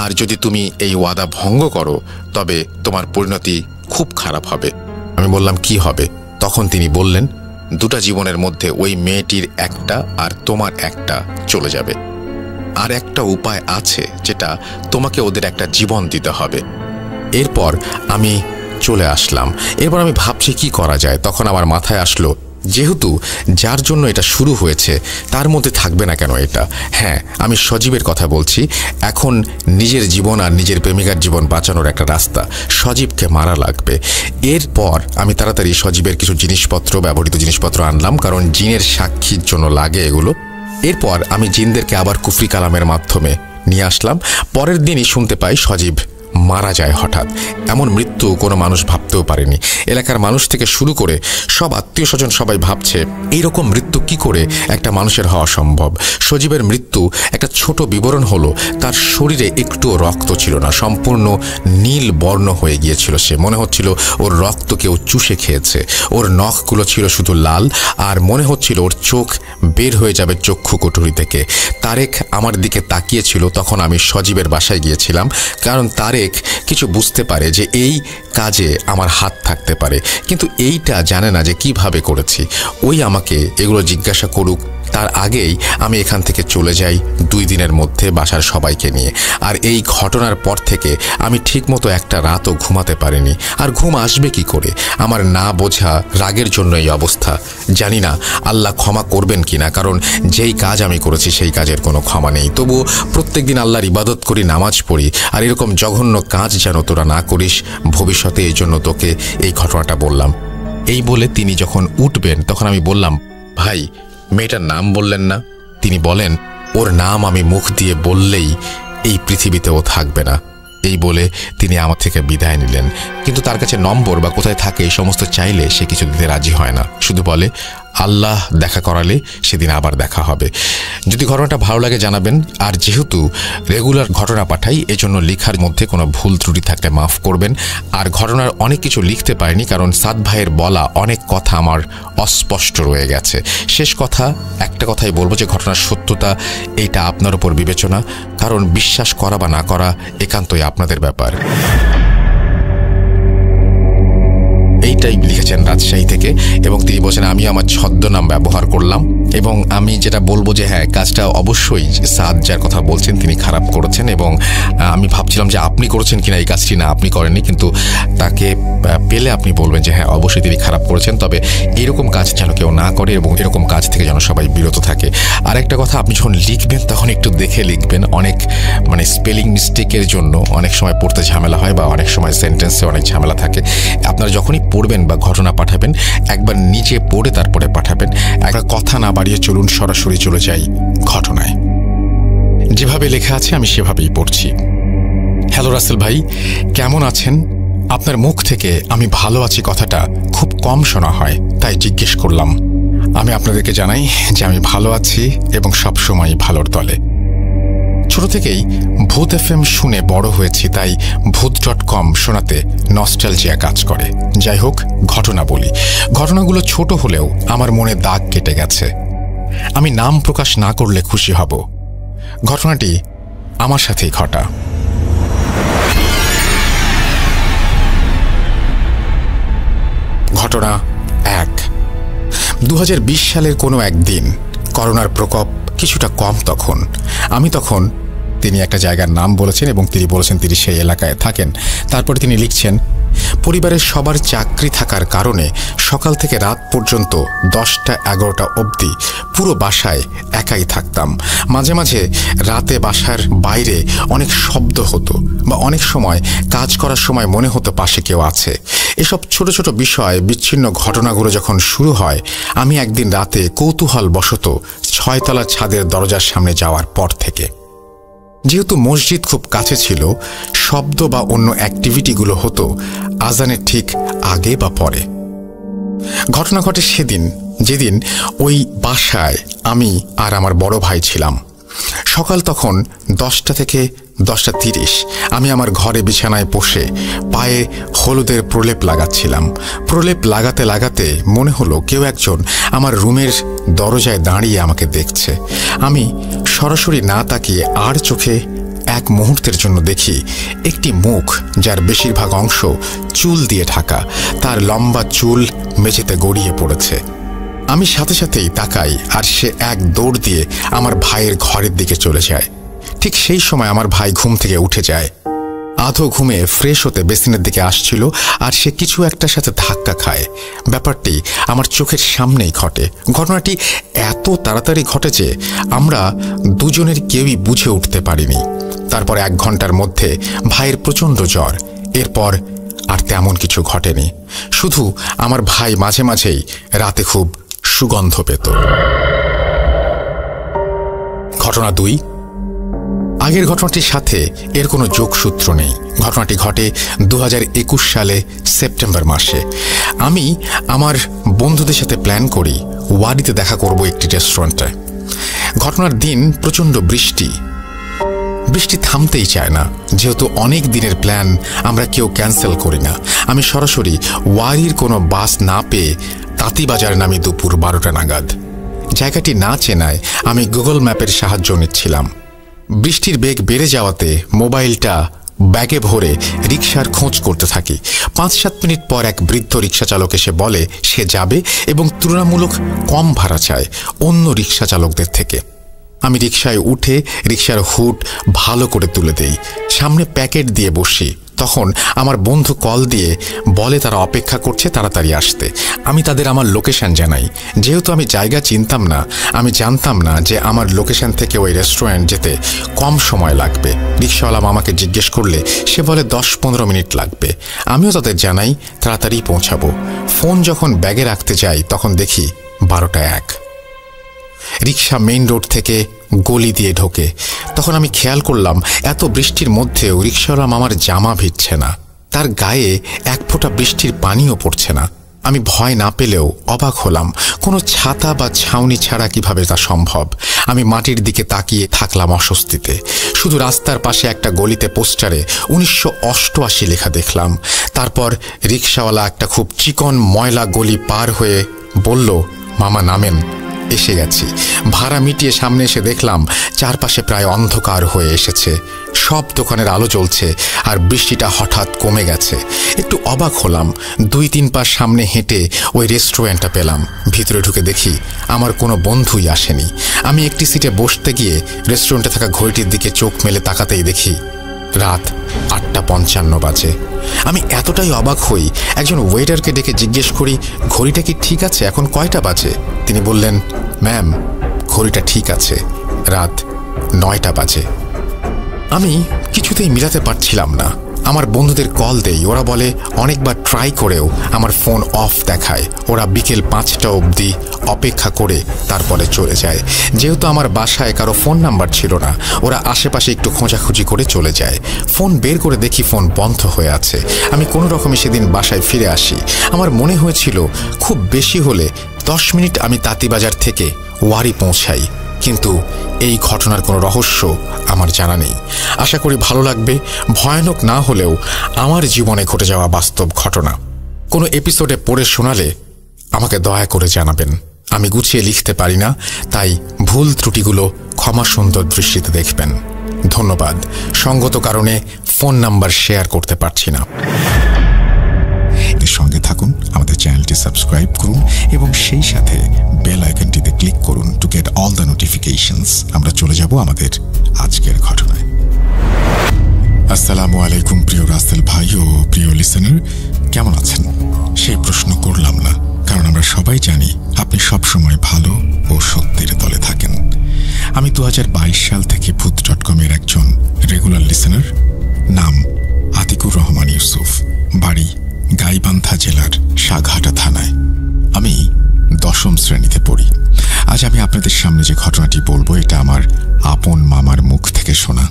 আর যদি তুমি এই ওয়াদা ভঙ্গ করো তবে তোমার পরিণতি খুব খারাপ হবে। আমি বললাম, কি হবে? তখন তিনি বললেন, 2টা জীবনের মধ্যে ওই মেয়েটির একটা আর তোমার একটা চলে যাবে। আর একটা উপায় আছে, যেটা তোমাকে ওদের একটা জীবন দিতে হবে। এরপর আমি চলে আসলাম। এরপর আমি ভাবছি কি করা যায়। তখন আমার মাথায় আসলো, যেহেতু যার জন্য এটা শুরু হয়েছে তার মধ্যে থাকবে না কেন এটা। হ্যাঁ, আমি সজীবের কথা বলছি। এখন নিজের জীবন আর নিজের প্রেমিকার জীবন বাঁচানোর একটা রাস্তা, সজীবকে মারা লাগবে। এরপর আমি তাড়াতাড়ি সজীবের কিছু জিনিসপত্র, ব্যবহৃত জিনিসপত্র আনলাম, কারণ জিনের সাক্ষীর জন্য লাগে এগুলো। এরপর আমি জিনদেরকে আবার কুফরি কালামের মাধ্যমে নিয়ে আসলাম। পরের দিনই শুনতে পাই সজীব মারা যায় হঠাৎ। এমন মৃত্যু কোনো মানুষ ভাবতেও পারেনি। এলাকার মানুষ থেকে শুরু করে সব আত্মীয় স্বজন সবাই ভাবছে এইরকম মৃত্যু কি করে একটা মানুষের হওয়া সম্ভব। সজীবের মৃত্যু একটা ছোট বিবরণ হলো, তার শরীরে একটুও রক্ত ছিল না, সম্পূর্ণ নীল বর্ণ হয়ে গিয়েছিল সে। মনে হচ্ছিল ওর রক্ত কেউ চুষে খেয়েছে। ওর নখগুলো ছিল শুধু লাল, আর মনে হচ্ছিল ওর চোখ বের হয়ে যাবে চক্ষু কুঠুরি থেকে। তারেক আমার দিকে তাকিয়েছিল। তখন আমি সজীবের বাসায় গিয়েছিলাম, কারণ তারেক কিছু বুঝতে পারে যে এই কাজে আমার হাত থাকতে পারে, কিন্তু এইটা জানে না যে কিভাবে করেছি। ওই আমাকে এগুলো জিজ্ঞাসা করুক, তার আগেই আমি এখান থেকে চলে যাই 2 দিনের মধ্যে বাসার সবাইকে নিয়ে। আর এই ঘটনার পর থেকে আমি ঠিকমতো একটা রাতও ঘুমাতে পারিনি। আর ঘুম আসবে কি করে? আমার না বোঝা রাগের জন্য এই অবস্থা। জানি না আল্লাহ ক্ষমা করবেন কিনা, কারণ যেই কাজ আমি করেছি সেই কাজের কোনো ক্ষমা নেই। তবুও প্রত্যেক দিন আল্লাহর ইবাদত করি, নামাজ পড়ি, আর এরকম জঘন্য কাজ যেন তোরা না করিস ভবিষ্যতে, এই জন্য তোকে এই ঘটনাটা বললাম। এই বলে তিনি যখন উঠবেন তখন আমি বললাম, ভাই মেয়েটার নাম বললেন না? তিনি বলেন, ওর নাম আমি মুখ দিয়ে বললেই এই পৃথিবীতে ও থাকবে না। এই বলে তিনি আমার থেকে বিদায় নিলেন। কিন্তু তার কাছে নম্বর বা কোথায় থাকে এই সমস্ত চাইলে সে কিছু দিতে রাজি হয় না। শুধু বলে, আল্লাহ দেখা করালে সেদিন আবার দেখা হবে। যদি ঘটনাটা ভালো লাগে জানাবেন। আর যেহেতু রেগুলার ঘটনা পাঠাই, এজন্য লেখার মধ্যে কোনো ভুল ত্রুটি থাকলে মাফ করবেন। আর ঘটনার অনেক কিছু লিখতে পারিনি, কারণ সাদ ভাইয়ের বলা অনেক কথা আমার অস্পষ্ট রয়ে গেছে। শেষ কথা, একটা কথাই বলবো যে ঘটনার সত্যতা এইটা আপনার উপর বিবেচনা, কারণ বিশ্বাস করা বা না করা একান্তই আপনাদের ব্যাপার। এইটাই লিখেছেন রাজশাহী থেকে, এবং তিনি বলছেন আমি আমার ছদ্মনাম ব্যবহার করলাম। এবং আমি যেটা বলবো যে হ্যাঁ, কাজটা অবশ্যই সাদ যার কথা বলছেন তিনি খারাপ করেছেন, এবং আমি ভাবছিলাম যে আপনি করেছেন কিনা এই কাজটি। না, আপনি করেননি, কিন্তু তাকে পেলে আপনি বলবেন যে হ্যাঁ অবশ্যই তিনি খারাপ করেছেন। তবে এরকম কাজ যেন কেউ না করে, এবং এরকম কাজ থেকে যেন সবাই বিরত থাকে। আর একটা কথা, আপনি যখন লিখবেন তখন একটু দেখে লিখবেন। অনেক স্পেলিং মিস্টেকের জন্য অনেক সময় পড়তে ঝামেলা হয়, বা অনেক সময় সেন্টেন্সে অনেক ঝামেলা থাকে। আপনারা যখনই পড়বেন বা ঘটনা পাঠাবেন, একবার নিজে পড়ে তারপরে পাঠাবেন। একটা কথা না বাড়িয়ে চলুন সরাসরি চলে যাই ঘটনায়। যেভাবে লেখা আছে আমি সেভাবেই পড়ছি। হ্যালো রাসেল ভাই, কেমন আছেন? আপনার মুখ থেকে আমি ভালো আছি কথাটা খুব কম শোনা হয়, তাই জিজ্ঞেস করলাম। আমি আপনাদেরকে জানাই যে আমি ভালো আছি এবং সবসময় ভালোর দলে। ছোট থেকেই ভূত FM শুনে বড় হয়েছি, তাই ভূত.com শোনাতে নস্টালজিয়া কাজ করে। যাই হোক, ঘটনা বলি। ঘটনাগুলো ছোট হলেও আমার মনে দাগ কেটে গেছে। আমি নাম প্রকাশ না করলে খুশি হব। ঘটনাটি আমার সাথেই ঘটা। ঘটনা 1। 2020 সালের কোনো একদিন, করোনার প্রকোপ কিছুটা কম তখন। আমি তখন, তিনি একটা জায়গার নাম বলেছেন এবং তিনি বলেছেন তিনি সেই এলাকায় থাকেন। তারপরে তিনি লিখছেন, পরিবারের সবার চাকরি থাকার কারণে সকাল থেকে রাত পর্যন্ত 10টা-11টা অবধি পুরো বাসায় একাই থাকতাম। মাঝে মাঝে রাতে বাসার বাইরে অনেক শব্দ হতো, বা অনেক সময় কাজ করার সময় মনে হতো পাশে কেউ আছে। এসব ছোট ছোট বিষয়, বিচ্ছিন্ন ঘটনাগুলো যখন শুরু হয়, আমি একদিন রাতে কৌতূহলবশত 6তলা ছাদের দরজার সামনে যাওয়ার পর থেকে, যেহেতু মসজিদ খুব কাছে ছিল, শব্দ বা অন্য অ্যাক্টিভিটিগুলো হতো আজানের ঠিক আগে বা পরে। ঘটনা ঘটে সেদিন, যেদিন ওই বাসায় আমি আর আমার বড় ভাই ছিলাম। সকাল তখন 10টা থেকে 10টা 30। আমি আমার ঘরে বিছানায় বসে পায়ে হলুদের প্রলেপ লাগাচ্ছিলাম। প্রলেপ লাগাতে লাগাতে মনে হলো কেউ একজন আমার রুমের দরজায় দাঁড়িয়ে আমাকে দেখছে। আমি সরাসরি না তাকিয়ে আর চোখে এক মুহূর্তের জন্য দেখি একটি মুখ, যার বেশিরভাগ অংশ চুল দিয়ে ঢাকা। তার লম্বা চুল মেঝেতে গড়িয়ে পড়েছে। আমি সাথে সাথেই তাকাই, আর সে এক দৌড় দিয়ে আমার ভাইয়ের ঘরের দিকে চলে যায়। ঠিক সেই সময় আমার ভাই ঘুম থেকে উঠে যায়। আধো ঘুমে ফ্রেশ হতে বেসিনের দিকে আসছিল, আর সে কিছু একটার সাথে ধাক্কা খায়। ব্যাপারটি আমার চোখের সামনেই ঘটে। ঘটনাটি এত তাড়াতাড়ি ঘটে যে আমরা দুজনের কেউই বুঝে উঠতে পারিনি। তারপর 1 ঘন্টার মধ্যে ভাইয়ের প্রচণ্ড জ্বর। এরপর আর তেমন কিছু ঘটেনি, শুধু আমার ভাই মাঝে মাঝেই রাতে খুব সুগন্ধ পেত। ঘটনা 2। আগের ঘটনাটির সাথে এর কোনো যোগসূত্র নেই। ঘটনাটি ঘটে 2021 সালে সেপ্টেম্বর মাসে। আমি আমার বন্ধুদের সাথে প্ল্যান করি ওয়াডিতে দেখা করব একটি রেস্টুরেন্টে। ঘটনার দিন প্রচণ্ড বৃষ্টি থামতেই চায় না। যেহেতু অনেক দিনের প্ল্যান, আমরা কেউ ক্যান্সেল করি না। আমি সরাসরি ওয়ারির কোনো বাস না পেয়ে তাঁতিবাজার নামি দুপুর 12টা নাগাদ। জায়গাটি না চেনায় আমি গুগল ম্যাপের সাহায্য নিচ্ছিলাম। বৃষ্টির বেগ বেড়ে যাওয়াতে মোবাইলটা ব্যাগে ভরে রিকশার খোঁজ করতে থাকি। 5-7 মিনিট পর এক বৃদ্ধ রিকশা চালক এসে বলে সে যাবে এবং তুলনামূলক কম ভাড়া চায় অন্য রিকশা চালকদের থেকে। আমি রিকশায় উঠে রিকশার হুড ভালো করে তুলে দেই, সামনে প্যাকেট দিয়ে বসি। তখন আমার বন্ধু কল দিয়ে বলে তারা অপেক্ষা করছে, তাড়াতাড়ি আসতে। আমি তাদের আমার লোকেশন জানাই। যেহেতু আমি জায়গা চিনতাম না, আমি জানতাম না যে আমার লোকেশন থেকে ওই রেস্টুরেন্ট যেতে কম সময় লাগবে। রিকশাওয়ালা মামাকে জিজ্ঞেস করলে সে বলে 10-15 মিনিট লাগবে। আমিও তাদের জানাই তাড়াতাড়ি পৌঁছাবো। ফোন যখন ব্যাগে রাখতে যাই তখন দেখি 12টা 1। রিকশা মেইন রোড থেকে গলি দিয়ে ঢোকে। তখন আমি খেয়াল করলাম এত বৃষ্টির মধ্যেও রিকশাওয়ালা মামার জামা ভিজছে না, তার গায়ে 1 ফোঁটা বৃষ্টির পানিও পড়ছে না। আমি ভয় না পেলেও অবাক হলাম, কোনো ছাতা বা ছাউনি ছাড়া কিভাবে তা সম্ভব। আমি মাটির দিকে তাকিয়ে থাকলাম অস্বস্তিতে। শুধু রাস্তার পাশে একটা গলিতে পোস্টারে 1988 লেখা দেখলাম। তারপর রিকশাওয়ালা একটা খুব চিকন ময়লা গলি পার হয়ে বলল, মামা নামেন, এসে গেছি। ভাড়া মিটিয়ে সামনে এসে দেখলাম চারপাশে প্রায় অন্ধকার হয়ে এসেছে। সব দোকানের আলো জ্বলছে আর বৃষ্টিটা হঠাৎ কমে গেছে। একটু অবাক হলাম। 2-3 পা সামনে হেঁটে ওই রেস্টুরেন্টটা পেলাম। ভিতরে ঢুকে দেখি আমার কোনো বন্ধুই আসেনি। আমি একটি সিটে বসতে গিয়ে রেস্টুরেন্টে থাকা ঘড়িটির দিকে চোখ মেলে তাকাতেই দেখি রাত 8:55 বাজে। আমি এতটাই অবাক হই, একজন ওয়েটারকে ডেকে জিজ্ঞেস করি, ঘড়িটা কি ঠিক আছে, এখন কয়টা বাজে? তিনি বললেন, ম্যাম ঘড়িটা ঠিক আছে, রাত 9টা বাজে। আমি কিছুতেই মিলাতে পারছিলাম না। আমার বন্ধুদের কল দেই, ওরা বলে অনেকবার ট্রাই করেও আমার ফোন অফ দেখায়। ওরা বিকেল 5টা অবধি অপেক্ষা করে তারপরে চলে যায়। যেহেতু আমার বাসায় কারো ফোন নাম্বার ছিল না, ওরা আশেপাশে একটু খোঁজাখুঁজি করে চলে যায়। ফোন বের করে দেখি ফোন বন্ধ হয়ে আছে। আমি কোনো রকমে সেদিন বাসায় ফিরে আসি। আমার মনে হয়েছিল খুব বেশি হলে 10 মিনিট আমি তাঁতিবাজার থেকে ওয়ারি পৌঁছাই। কিন্তু এই ঘটনার কোনো রহস্য আমার জানা নেই। আশা করি ভালো লাগবে। ভয়ানক না হলেও আমার জীবনে ঘটে যাওয়া বাস্তব ঘটনা। কোনো এপিসোডে পড়ে শোনালে আমাকে দয়া করে জানাবেন। আমি গুছিয়ে লিখতে পারি না, তাই ভুল ত্রুটিগুলো ক্ষমা সুন্দর দৃষ্টিতে দেখবেন। ধন্যবাদ। সঙ্গত কারণে ফোন নাম্বার শেয়ার করতে পারছি না। সঙ্গে থাকুন, আমাদের চ্যানেলটি সাবস্ক্রাইব করুন এবং সেই সাথে বেল আইকনটিতে ক্লিক করুন to get all the notifications. আমরা চলে যাব আমাদের আজকের ঘটনায়। আসসালামু আলাইকুম প্রিয় রাসেল ভাই ও প্রিয় লিসেনার, কেমন আছেন? সেই প্রশ্ন করলাম না, কারণ আমরা সবাই জানি আপনি সবসময় ভালো ও সত্যের দলে থাকেন। আমি 2022 সাল থেকে ভূত.com এর একজন রেগুলার লিসেনার। নাম আতিকুর রহমান ইউসুফ, বাড়ি গাইবান্ধা জেলার সাঘাটা থানায়। আমি 10ম শ্রেণীতে পড়ি। আজ আমি আপনাদের সামনে যে ঘটনাটি বলবো এটা আমার আপন মামার মুখ থেকে শোনা।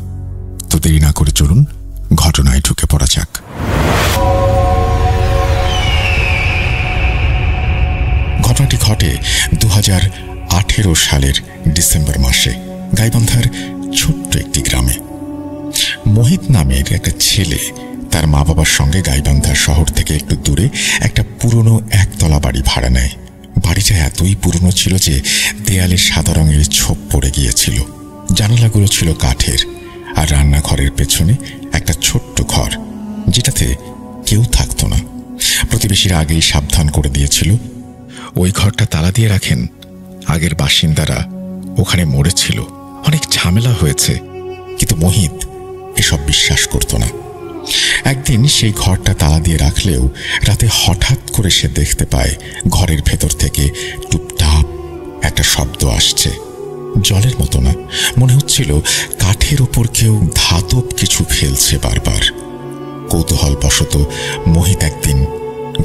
তো দেরি না করে চলুন ঘটনায় ঢুকে পড়া যাক। ঘটনাটি ঘটে 2018 সালের ডিসেম্বর মাসে গাইবান্ধার ছোট্ট একটি গ্রামে। মোহিত নামের একটা ছেলে তার মা বাবার সঙ্গে গাইবান্ধা শহর থেকে একটু দূরে একটা পুরনো একতলা বাড়ি ভাড়া নেয়। বাড়িটা এতই পুরনো ছিল যে দেয়ালে সাদা রঙের ছোপ পড়ে গিয়েছিল। জানালাগুলো ছিল কাঠের, আর রান্নাঘরের পেছনে একটা ছোট্ট ঘর, যেটাতে কেউ থাকতো না। প্রতিবেশীরা আগেই সাবধান করে দিয়েছিল ওই ঘরটা তালা দিয়ে রাখেন, আগের বাসিন্দারা ওখানে মরেছিল, অনেক ঝামেলা হয়েছে। কিন্তু মোহিত এসব বিশ্বাস করত না। একদিন সেই ঘরটা তালা দিয়ে রাখলেও রাতে হঠাৎ করে সে দেখতে পায় ঘরের ভেতর থেকে টুপটাপ একটা শব্দ আসছে। জলের মতো না, মনে হচ্ছিল কাঠের উপর কেউ ধাতব কিছু ফেলছে বারবার। কৌতূহলবশত মোহিত একদিন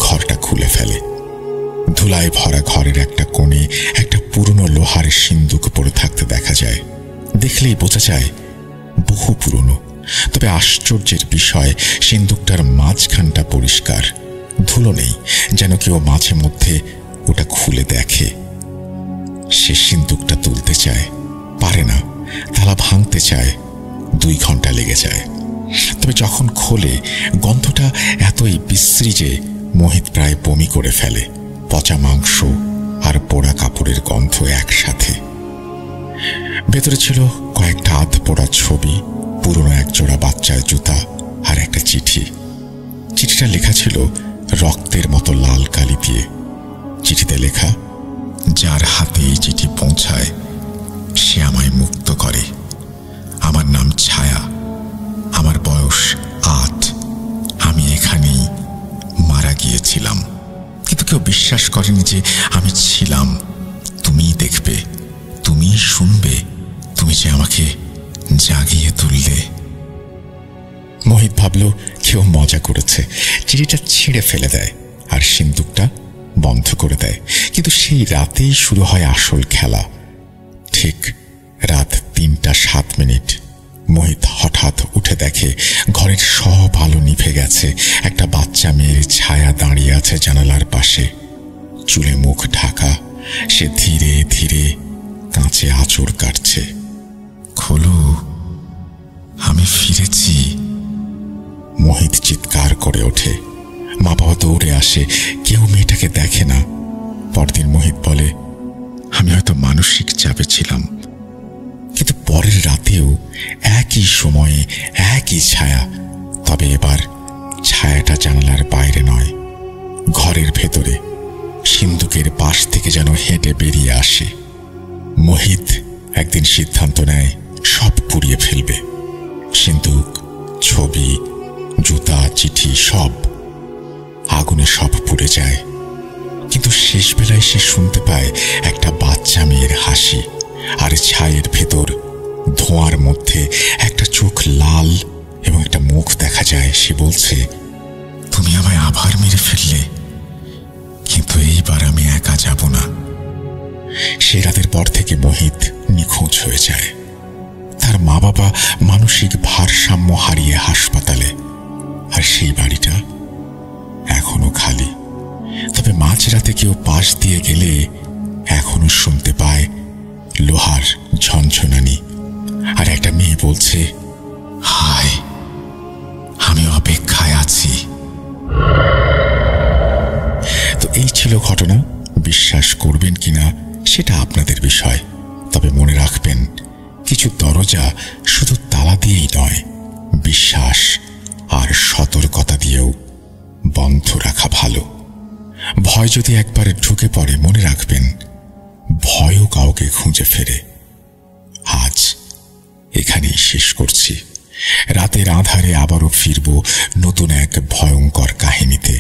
ঘরটা খুলে ফেলে। ধুলায় ভরা ঘরের একটা কোণে একটা পুরনো লোহার সিন্দুক পড়ে থাকতে দেখা যায়। দেখলেই বোঝা যায় বহু পুরনো, তবে আশ্চর্যের বিষয় সিন্দুকটার মাঝখানটা পরিষ্কার, ধুলো নেই, যেন কেউ মাঝে মধ্যে ওটা খুলে দেখে। সে সিন্দুকটা তুলতে চায়, পারে না, তালা ভাঙতে চায়, 2 ঘন্টা লেগে যায়। তবে যখন খোলে গন্ধটা এতই বিশ্রী যে মোহিত প্রায় বমি করে ফেলে। পচা মাংস আর পোড়া কাপড়ের গন্ধ একসাথে। ভেতরে ছিল কয়েকটা আধ পোড়া ছবি, পুরনো এক জোড়া বাচ্চার জুতা আর একটা চিঠি। চিঠিটা লেখা ছিল রক্তের মতো লাল কালি দিয়ে। চিঠিতে লেখা, যার হাতে এই চিঠি পৌঁছায় সে আমায় মুক্ত করে। আমার নাম ছায়া, আমার বয়স 8, আমি এখানেই মারা গিয়েছিলাম, কিন্তু কেউ বিশ্বাস করেনি যে আমি ছিলাম। তুমিই দেখবে, তুমিই শুনবে, তুমি যে আমাকে জাগিয়ে তুললে। মোহিত ভাবল কেউ মজা করেছে, চিঠিটা ছিঁড়ে ফেলে দেয় আর সিন্দুকটা বন্ধ করে দেয়। কিন্তু সেই রাতেই শুরু হয় আসল খেলা। ঠিক রাত 3:07 মোহিত হঠাৎ উঠে দেখে ঘরের সব আলো নিভে গেছে। একটা বাচ্চা মেয়ের ছায়া দাঁড়িয়ে আছে জানালার পাশে, চুলে মুখ ঢাকা। সে ধীরে ধীরে কাঁচে আঁচড় কাটছে। খোলো, আমি ফিরেছি। মোহিত চিৎকার করে ওঠে। মা বাবা দৌড়ে আসে, কেউ মেয়েটাকে দেখে না। পরদিন মোহিত বলে, আমি হয়তো মানসিক চাপে ছিলাম, কিন্তু পরের রাতেও একই সময়ে একই ছায়া। তবে এবার ছায়াটা জানালার বাইরে নয়, ঘরের ভেতরে, সিন্দুকের পাশ থেকে যেন হেঁটে বেরিয়ে আসে। মোহিত একদিন সিদ্ধান্ত নেয় সব পুড়িয়ে ফেলবে। সিন্দুক, ছবি, জুতা, চিঠি সব আগুনে সব পুড়ে যায়। কিন্তু শেষ বেলায় সে শুনতে পায় একটা বাচ্চা মেয়ের হাসি, আর ছায়ের ভেতর ধোঁয়ার মধ্যে একটা চোখ লাল এবং একটা মুখ দেখা যায়। সে বলছে, তুমি আমায় আবার মেরে ফেললে, কিন্তু এইবার আমি একা যাব না। সে রাতের পর থেকে মোহিত নিখোঁজ হয়ে যায়। তার মা বাবা মানসিক ভারসাম্য হারিয়ে হাসপাতালে, আর সেই বাড়িটা এখনো খালি। তবে মাঝরাতে কেউ পাশ দিয়ে গেলে এখনো শুনতে পায় লোহার ঝনঝনানি, আর একটা মেয়ে বলছে, হায়, আমি অপেক্ষায় আছি। তো এই ছিল ঘটনা। বিশ্বাস করবেন কিনা সেটা আপনাদের বিষয়। তবে মনে রাখবেন, কিছু দরজা শুধু তালা দিয়েই নয়, বিশ্বাস আর সতর্কতা দিয়েও বন্ধ রাখা ভালো। ভয় যদি একবার ঢুকে পড়ে, মনে রাখবেন ভয়ও কাউকে খুঁজে ফেরে। আজ এখানেই শেষ করছি। রাতের আঁধারে আবারও ফিরব নতুন এক ভয়ঙ্কর কাহিনীতে।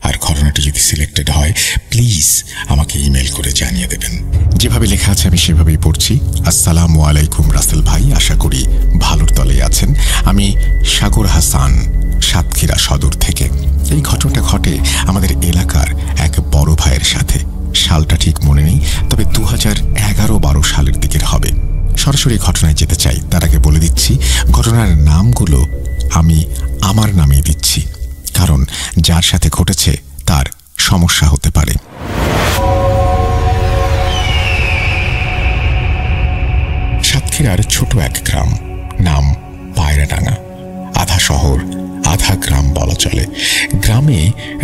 আর ঘটনাটি যদি সিলেক্টেড হয়, প্লিজ আমাকে ইমেল করে জানিয়ে দেবেন। যেভাবে লেখা আছে আমি সেভাবেই পড়ছি। আসসালামু আলাইকুম রাসেল ভাই, আশা করি ভালোর তলে আছেন। আমি সাগর হাসান, সাতক্ষীরা সদর থেকে। এই ঘটনাটা ঘটে আমাদের এলাকার এক বড় ভাইয়ের সাথে। সালটা ঠিক মনে নেই, তবে 2011-12 সালের দিকের হবে। সরাসরি ঘটনায় যেতে চাই, তার আগে বলে দিচ্ছি ঘটনার নামগুলো আমি আমার নামেই দিচ্ছি, কারণ যার সাথে ঘটেছে তার সমস্যা হতে পারে। সাতক্ষীরার ছোট এক গ্রাম, নাম পায়রাডাঙ্গা। আধা শহর আধা গ্রাম বলা চলে। গ্রামে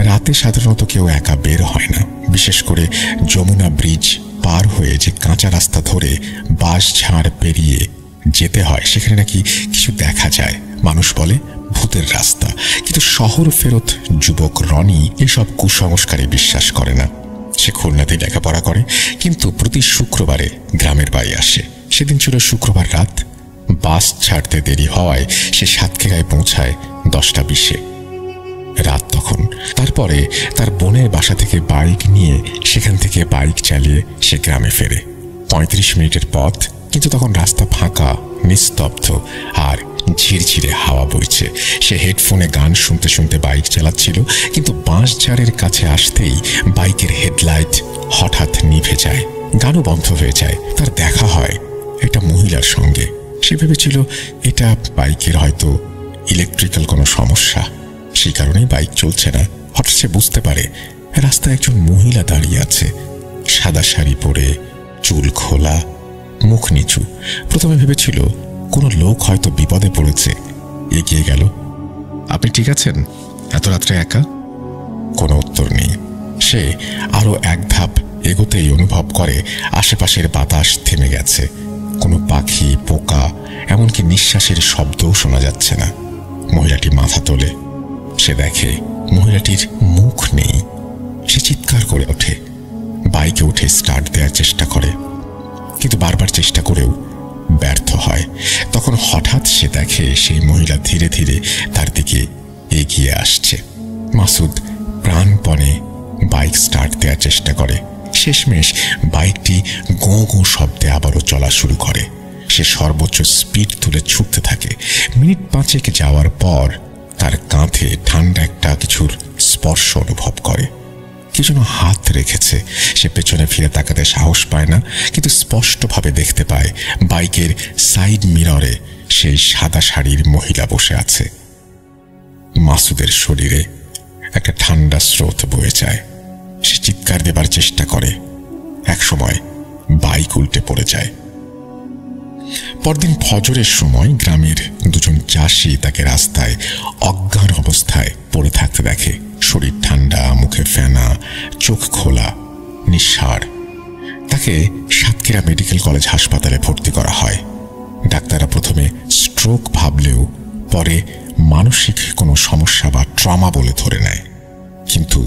রাতে সাধারণত কেউ একা বের হয় না, বিশেষ করে যমুনা ব্রিজ পার হয়ে যে কাঁচা রাস্তা ধরে বাঁশ ঝাড় পেরিয়ে যেতে হয়, সেখানে নাকি কিছু দেখা যায়। মানুষ বলে ভূতের রাস্তা। কিন্তু শহর ফেরত যুবক রনি এসব কুসংস্কারে বিশ্বাস করে না। সে খুলনাতে লেখাপড়া করে, কিন্তু প্রতি শুক্রবারে গ্রামের বাড়ি আসে। সেদিন ছিল শুক্রবার রাত। বাস ছাড়তে দেরি হওয়ায় সে সাতক্ষীরায় পৌঁছায় 10:20। রাত তখন। তারপরে তার বোনের বাসা থেকে বাইক নিয়ে সেখান থেকে বাইক চালিয়ে সে গ্রামে ফেরে। 35 মিনিটের পথ, কিন্তু তখন রাস্তা ফাঁকা, নিস্তব্ধ আর ঝিরঝিরে হাওয়া বইছে। সে হেডফোনে গান শুনতে শুনতে বাইক চালাচ্ছিল, কিন্তু বাঁশঝাড়ের কাছে আসতেই বাইকের হেডলাইট হঠাৎ নিভে যায়, গানও বন্ধ হয়ে যায়। তার দেখা হয় একটা মহিলার সঙ্গে। সে ভেবেছিল এটা বাইকের হয়তো ইলেকট্রিক্যাল কোনো সমস্যা, সেই কারণেই বাইক চলছে না। হঠাৎ সে বুঝতে পারে রাস্তায় একজন মহিলা দাঁড়িয়ে আছে, সাদা শাড়ি পরে, চুল খোলা, মুখ নিচু। প্রথমে ভেবেছিল কোনো লোক হয়তো বিপদে পড়েছে। এগিয়ে গেল। আপনি ঠিক আছেন? এত রাত্রে একা? কোনো উত্তর নেই। সে আরো এক ধাপ এগোতেই অনুভব করে আশেপাশের বাতাস থেমে গেছে। কোনো পাখি, পোকা, এমনকি নিঃশ্বাসের শব্দও শোনা যাচ্ছে না। মহিলাটি মাথা তোলে। সে দেখে মহিলাটির মুখ নেই। সে চিৎকার করে ওঠে। বাইকে উঠে স্টার্ট দেওয়ার চেষ্টা করে, কিন্তু বারবার চেষ্টা করেও ব্যর্থ হয়। তখন হঠাৎ সে দেখে সেই মহিলা ধীরে ধীরে তার দিকে এগিয়ে আসছে। মাসুদ প্রাণপণে বাইক স্টার্ট দেওয়ার চেষ্টা করে। শেষমেশ বাইকটি গো গো শব্দে আবারও চলা শুরু করে। সে সর্বোচ্চ স্পিড তুলে ছুটতে থাকে। মিনিট 5 যাওয়ার পর তার কাঁধে ঠান্ডা একটা কিছুর স্পর্শ অনুভব করে। কি যেন হাত রেখেছে। সে পেছনে ফিরে তাকাতে সাহস পায় না, কিন্তু স্পষ্টভাবে দেখতে পায় বাইকের সাইড মিররে সেই সাদা শাড়ির মহিলা বসে আছে। মাসুদের শরীরে একটা ঠান্ডা স্রোত বয়ে যায়। সে চিৎকার দেবার চেষ্টা করে। একসময় বাইক উল্টে পড়ে যায়। পরদিন ফজরের সময় গ্রামের দুজন চাষি তাকে রাস্তায় অজ্ঞান অবস্থায় পড়ে থাকতে দেখে। শরীর ঠান্ডা, মুখে ফেনা, চোখ খোলা, নিঃসাড়। তাকে সাতক্ষীরা মেডিকেল কলেজ হাসপাতালে ভর্তি করা হয়। ডাক্তাররা প্রথমে স্ট্রোক ভাবলেও পরে মানসিক কোনো সমস্যা বা ট্রমা বলে ধরে নেয়। কিন্তু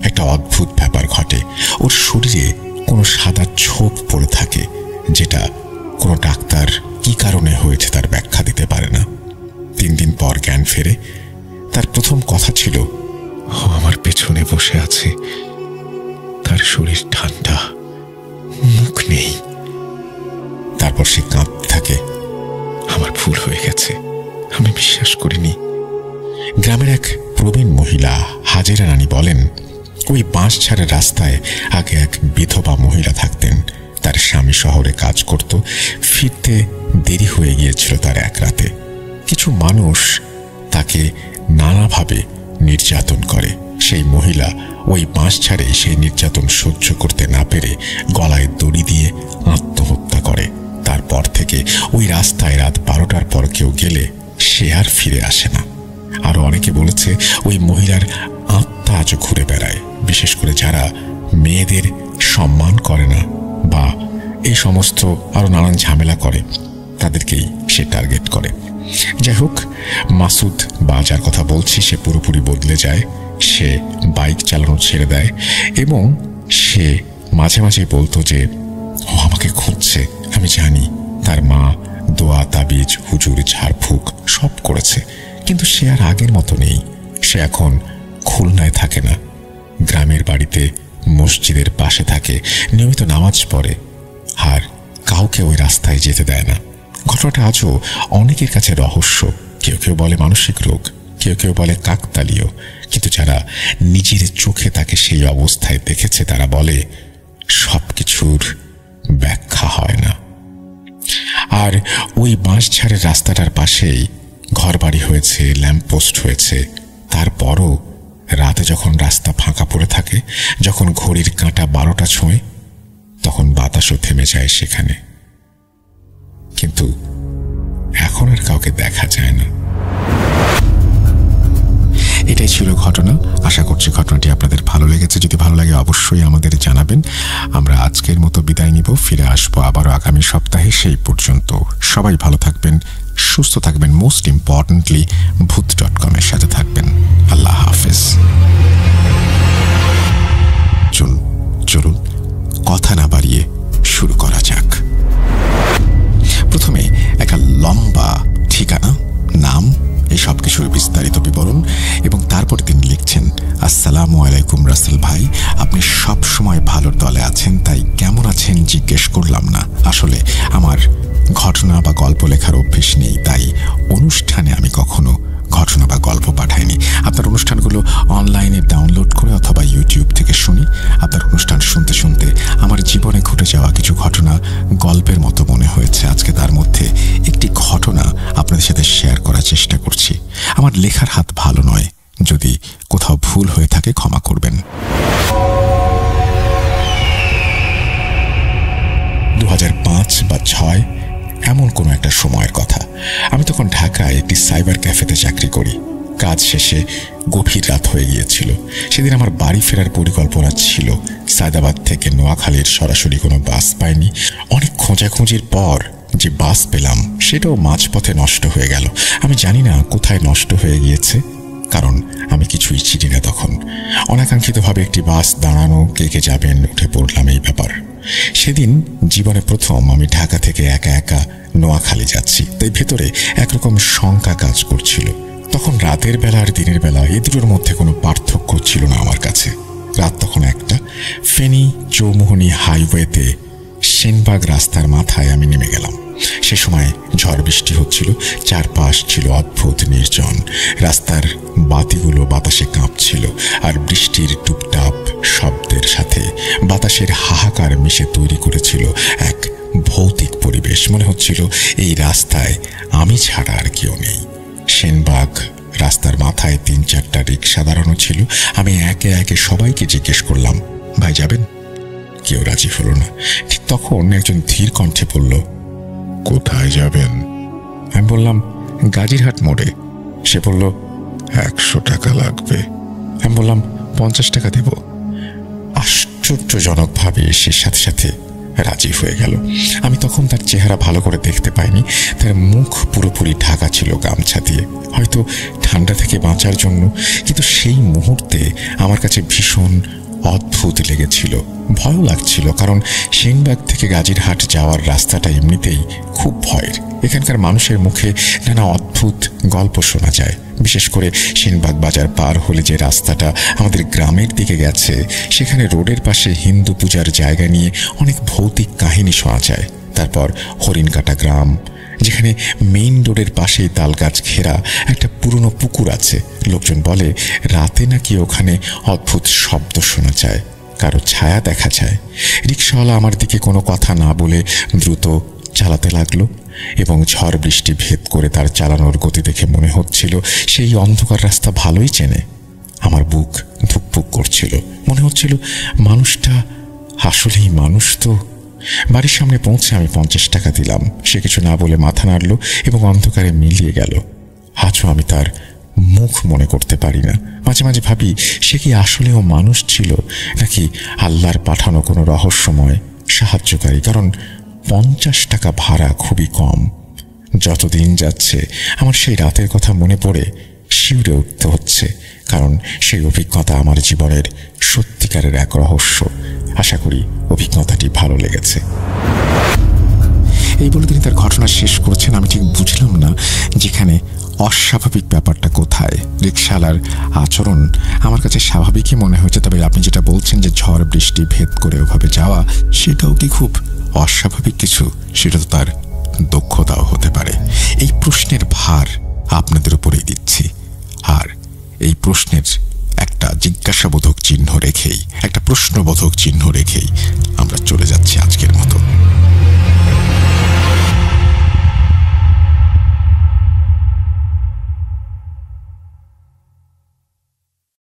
একটা অদ্ভুত ব্যাপার ঘটে। ওর শরীরে কোনো সাদা ছোপ পড়ে থাকে, যেটা কোনো ডাক্তার কি কারণে হয়েছে তার ব্যাখ্যা দিতে পারে না। 3 দিন পর জ্ঞান ফেরে। তার প্রথম কথা ছিল, আমার পেছনে বসে আছে, তার শরীর ঠান্ডা, মুখ নেই। তারপর সে কাঁদতে থাকে, আমার ভুল হয়ে গেছে, আমি বিশ্বাস করিনি। গ্রামের এক প্রবীণ মহিলা হাজেরা রানী বলেন, ওই বাঁশঝাড়ের রাস্তায় আগে এক বিধবা মহিলা থাকতেন। তার স্বামী শহরে কাজ করত। ফিরতে দেরি হয়ে গিয়েছিল তার এক রাতে। কিছু মানুষ তাকে নানাভাবে নির্যাতন করে। সেই মহিলা ওই বাঁশঝাড়ে সেই নির্যাতন সহ্য করতে না পেরে গলায় দড়ি দিয়ে আত্মহত্যা করে। তারপর থেকে ওই রাস্তায় রাত 12টার পর কেউ গেলে সে আর ফিরে আসে না। আরো অনেকে বলেছে ওই মহিলার আত্মা আজও ঘুরে বেড়ায়, বিশেষ করে যারা মেয়েদের সম্মান করে না বা এই সমস্ত আরো নানান ঝামেলা করে, তাদেরকেই সে টার্গেট করে। যাই হোক, মাসুদ বা যার কথা বলছি সে পুরোপুরি বদলে যায়। সে বাইক চালানো ছেড়ে দেয় এবং সে মাঝে মাঝে বলতো যে ও আমাকে খুঁজছে। আমি জানি তার মা দোয়া, তাবিজ, হুজুর, ঝাড়ফুঁক সব করেছে, কিন্তু সে আর আগের মতো নেই। সে এখন খুলনায় থাকে না, গ্রামের বাড়িতে মসজিদের পাশে থাকে, নিয়মিত নামাজ পড়ে আর কাউকে ওই রাস্তায় যেতে দেয় না। ঘটনাটা আজও অনেকের কাছে রহস্য। কেউ কেউ বলে মানসিক রোগ, কেউ কেউ বলে কাকতালীয়, কিন্তু যারা নিজের চোখে তাকে সেই অবস্থায় দেখেছে তারা বলে সবকিছুর ব্যাখ্যা হয় না। আর ওই বাঁশঝাড়ের রাস্তাটার পাশেই ঘরবাড়ি হয়েছে, ল্যাম্পপোস্ট হয়েছে। তারপরও রাতে যখন রাস্তা ফাঁকা পড়ে থাকে, যখন ঘড়ির কাঁটা 12টা ছোঁয়, তখন বাতাসও থেমে যায় সেখানে। কিন্তু এখন আর কাউকে দেখা যায় না। এটাই ছিল ঘটনা। আশা করছি ঘটনাটি আপনাদের ভালো লেগেছে। যদি ভালো লাগে অবশ্যই আমাদের জানাবেন। আমরা আজকের মতো বিদায় নিব, ফিরে আসবো আবারও আগামী সপ্তাহে। সেই পর্যন্ত সবাই ভালো থাকবেন, সুস্থ থাকবেন, মোস্ট ইম্পর্টেন্টলি ভূত.com এর সাথে থাকবেন। আল্লাহ হাফেজ। চলুন কথা না বাড়িয়ে শুরু করা যাক। প্রথমে একটা লম্বা আছেন, তাই কেমন আছেন জিজ্ঞেস করলাম না। আসলে আমার ঘটনা বা গল্প লেখার অভ্যেস নেই, তাই অনুষ্ঠানে আমি কখনো ঘটনা বা গল্প পাঠাইনি। আপনার অনুষ্ঠানগুলো অনলাইনে ডাউনলোড করে অথবা ইউটিউব থেকে শুনি। আপনার অনুষ্ঠান শুনতে শুনতে আমার জীবনে ঘটে যাওয়া কিছু ঘটনা গল্পের মতো মনে হয়েছে। আজকে তার মধ্যে একটি ঘটনা আপনাদের সাথে শেয়ার করার চেষ্টা করছি। আমার লেখার হাত ভালো নয়, যদি কোথাও ভুল হয়ে থাকে ক্ষমা করবেন। 2005 বা 2006 এমন কোনো একটা সময়ের কথা। আমি তখন ঢাকায় একটি সাইবার ক্যাফেতে চাকরি করি। কাজ শেষে গভীর রাত হয়ে গিয়েছিল। সেদিন আমার বাড়ি ফেরার পরিকল্পনা ছিল। সায়দাবাদ থেকে নোয়াখালীর সরাসরি কোনো বাস পাইনি। অনেক খোঁজাখুঁজির পর যে বাস পেলাম সেটাও মাঝপথে নষ্ট হয়ে গেল। আমি জানি না কোথায় নষ্ট হয়ে গিয়েছে, কারণ আমি কিছুই চিনি না তখন। অনাকাঙ্ক্ষিতভাবে একটি বাস দাঁড়ানো, কে কে যাবেন, উঠে পড়লাম এই ব্যাপার। সেদিন জীবনে প্রথম আমি ঢাকা থেকে একা একা নোয়াখালী যাচ্ছি, তাই ভেতরে একরকম শঙ্কা কাজ করছিল। তখন রাতের বেলা আর দিনের বেলা এই দুটোর মধ্যে কোনো পার্থক্য ছিল না আমার কাছে। রাত তখন একটা। ফেনী চৌমুহনী হাইওয়েতে সেনবাগ রাস্তার মাথায় আমি নেমে গেলাম। সে সময় ঝড় বৃষ্টি হচ্ছিল, চারপাশ ছিল অদ্ভুত নির্জন। রাস্তার বাতিগুলো বাতাসে কাঁপছিল, আর বৃষ্টির টুপটাপ শব্দের সাথে বাতাসের হাহাকার মিশে তৈরি করেছিল এক ভৌতিক পরিবেশ। মনে হচ্ছিল এই রাস্তায় আমি ছাড়া আর কেউ নেই। সেনবাগ রাস্তার মাথায় 3-4টা রিক্সা দাঁড়ানো ছিল। আমি একে একে সবাইকে জিজ্ঞেস করলাম, ভাই যাবেন? কেউ রাজি হলো না। ঠিক তখন একজন ধীর কণ্ঠে বলল, কোথায় যাবেন? আমি বললাম, গাজীরহাট মোড়ে। সে বলল, 100 টাকা লাগবে। আমি বললাম, 50 টাকা দেব। আশ্চর্যজনকভাবে সে সাথে সাথে রাজি হয়ে গেল। আমি তখন তার চেহারা ভালো করে দেখতে পাইনি। তার মুখ পুরোপুরি ঢাকা ছিল গামছা দিয়ে, হয়তো ঠান্ডা থেকে বাঁচার জন্য। কিন্তু সেই মুহূর্তে আমার কাছে ভীষণ অদ্ভুত লেগেছিল, ভয়ও লাগছিল। কারণ সেনবাগ থেকে গাজীরহাট যাওয়ার রাস্তাটা এমনিতেই খুব ভয়ের। এখানকার মানুষের মুখে নানা অদ্ভুত গল্প শোনা যায়। বিশেষ করে সেনবাগ বাজার পার হলে যে রাস্তাটা আমাদের গ্রামের দিকে গেছে, সেখানে রোডের পাশে হিন্দু পূজার জায়গা নিয়ে অনেক ভৌতিক কাহিনী শোনা যায়। তারপর হরিণকাটা গ্রাম, যেখানে মেইন রোডের পাশেই তালগাছ ঘেরা একটা পুরনো পুকুর আছে। লোকজন বলে রাতে নাকি ওখানে অদ্ভুত শব্দ শোনা যায়, কারো ছায়া দেখা যায়। রিক্সাওয়ালা আমার দিকে কোনো কথা না বলে দ্রুত চালাতে লাগলো, এবং ঝড় বৃষ্টি ভেদ করে তার চালানোর গতি দেখে মনে হচ্ছিল সেই অন্ধকার রাস্তা ভালোই চেনে। আমার বুক ধুকপুক করছিল। মনে হচ্ছিল মানুষটা আসলেই মানুষ তো। বাড়ির সামনে পৌঁছে আমি 50 টাকা দিলাম। সে কিছু না বলে মাথা নাড়ল এবং অন্ধকারে মিলিয়ে গেল। আজও আমি তার মুখ মনে করতে পারি না। মাঝে মাঝে ভাবি, সে কি আসলেও মানুষ ছিল, নাকি আল্লাহর পাঠানো কোনো রহস্যময় সাহায্যকারী? কারণ 50 টাকা ভাড়া খুবই কম। যতদিন যাচ্ছে আমার সেই রাতের কথা মনে পড়ে শিউরে উঠতে হচ্ছে, কারণ সেই অভিজ্ঞতা আমার জীবনের সত্যিকারের এক রহস্য। আশা করি অভিজ্ঞতাটি ভালো লেগেছে। এই বলে তিনি তার ঘটনা শেষ করেছেন। আমি ঠিক বুঝলাম না যেখানে অস্বাভাবিক ব্যাপারটা কোথায়। রিকশালার আচরণ আমার কাছে স্বাভাবিকই মনে হয়েছে, তবে আপনি যেটা বলছেন যে ঝড় বৃষ্টি ভেদ করে ওভাবে যাওয়া, সেটাও কি খুব অস্বাভাবিক কিছু? সেটা তো তার দক্ষতাও হতে পারে। এই প্রশ্নের ভার আপনাদের উপরেই দিচ্ছি, আর এই প্রশ্নের একটা জিজ্ঞাসাবোধক চিহ্ন রেখেই, একটা প্রশ্নবোধক চিহ্ন রেখেই আমরা চলে যাচ্ছি আজ।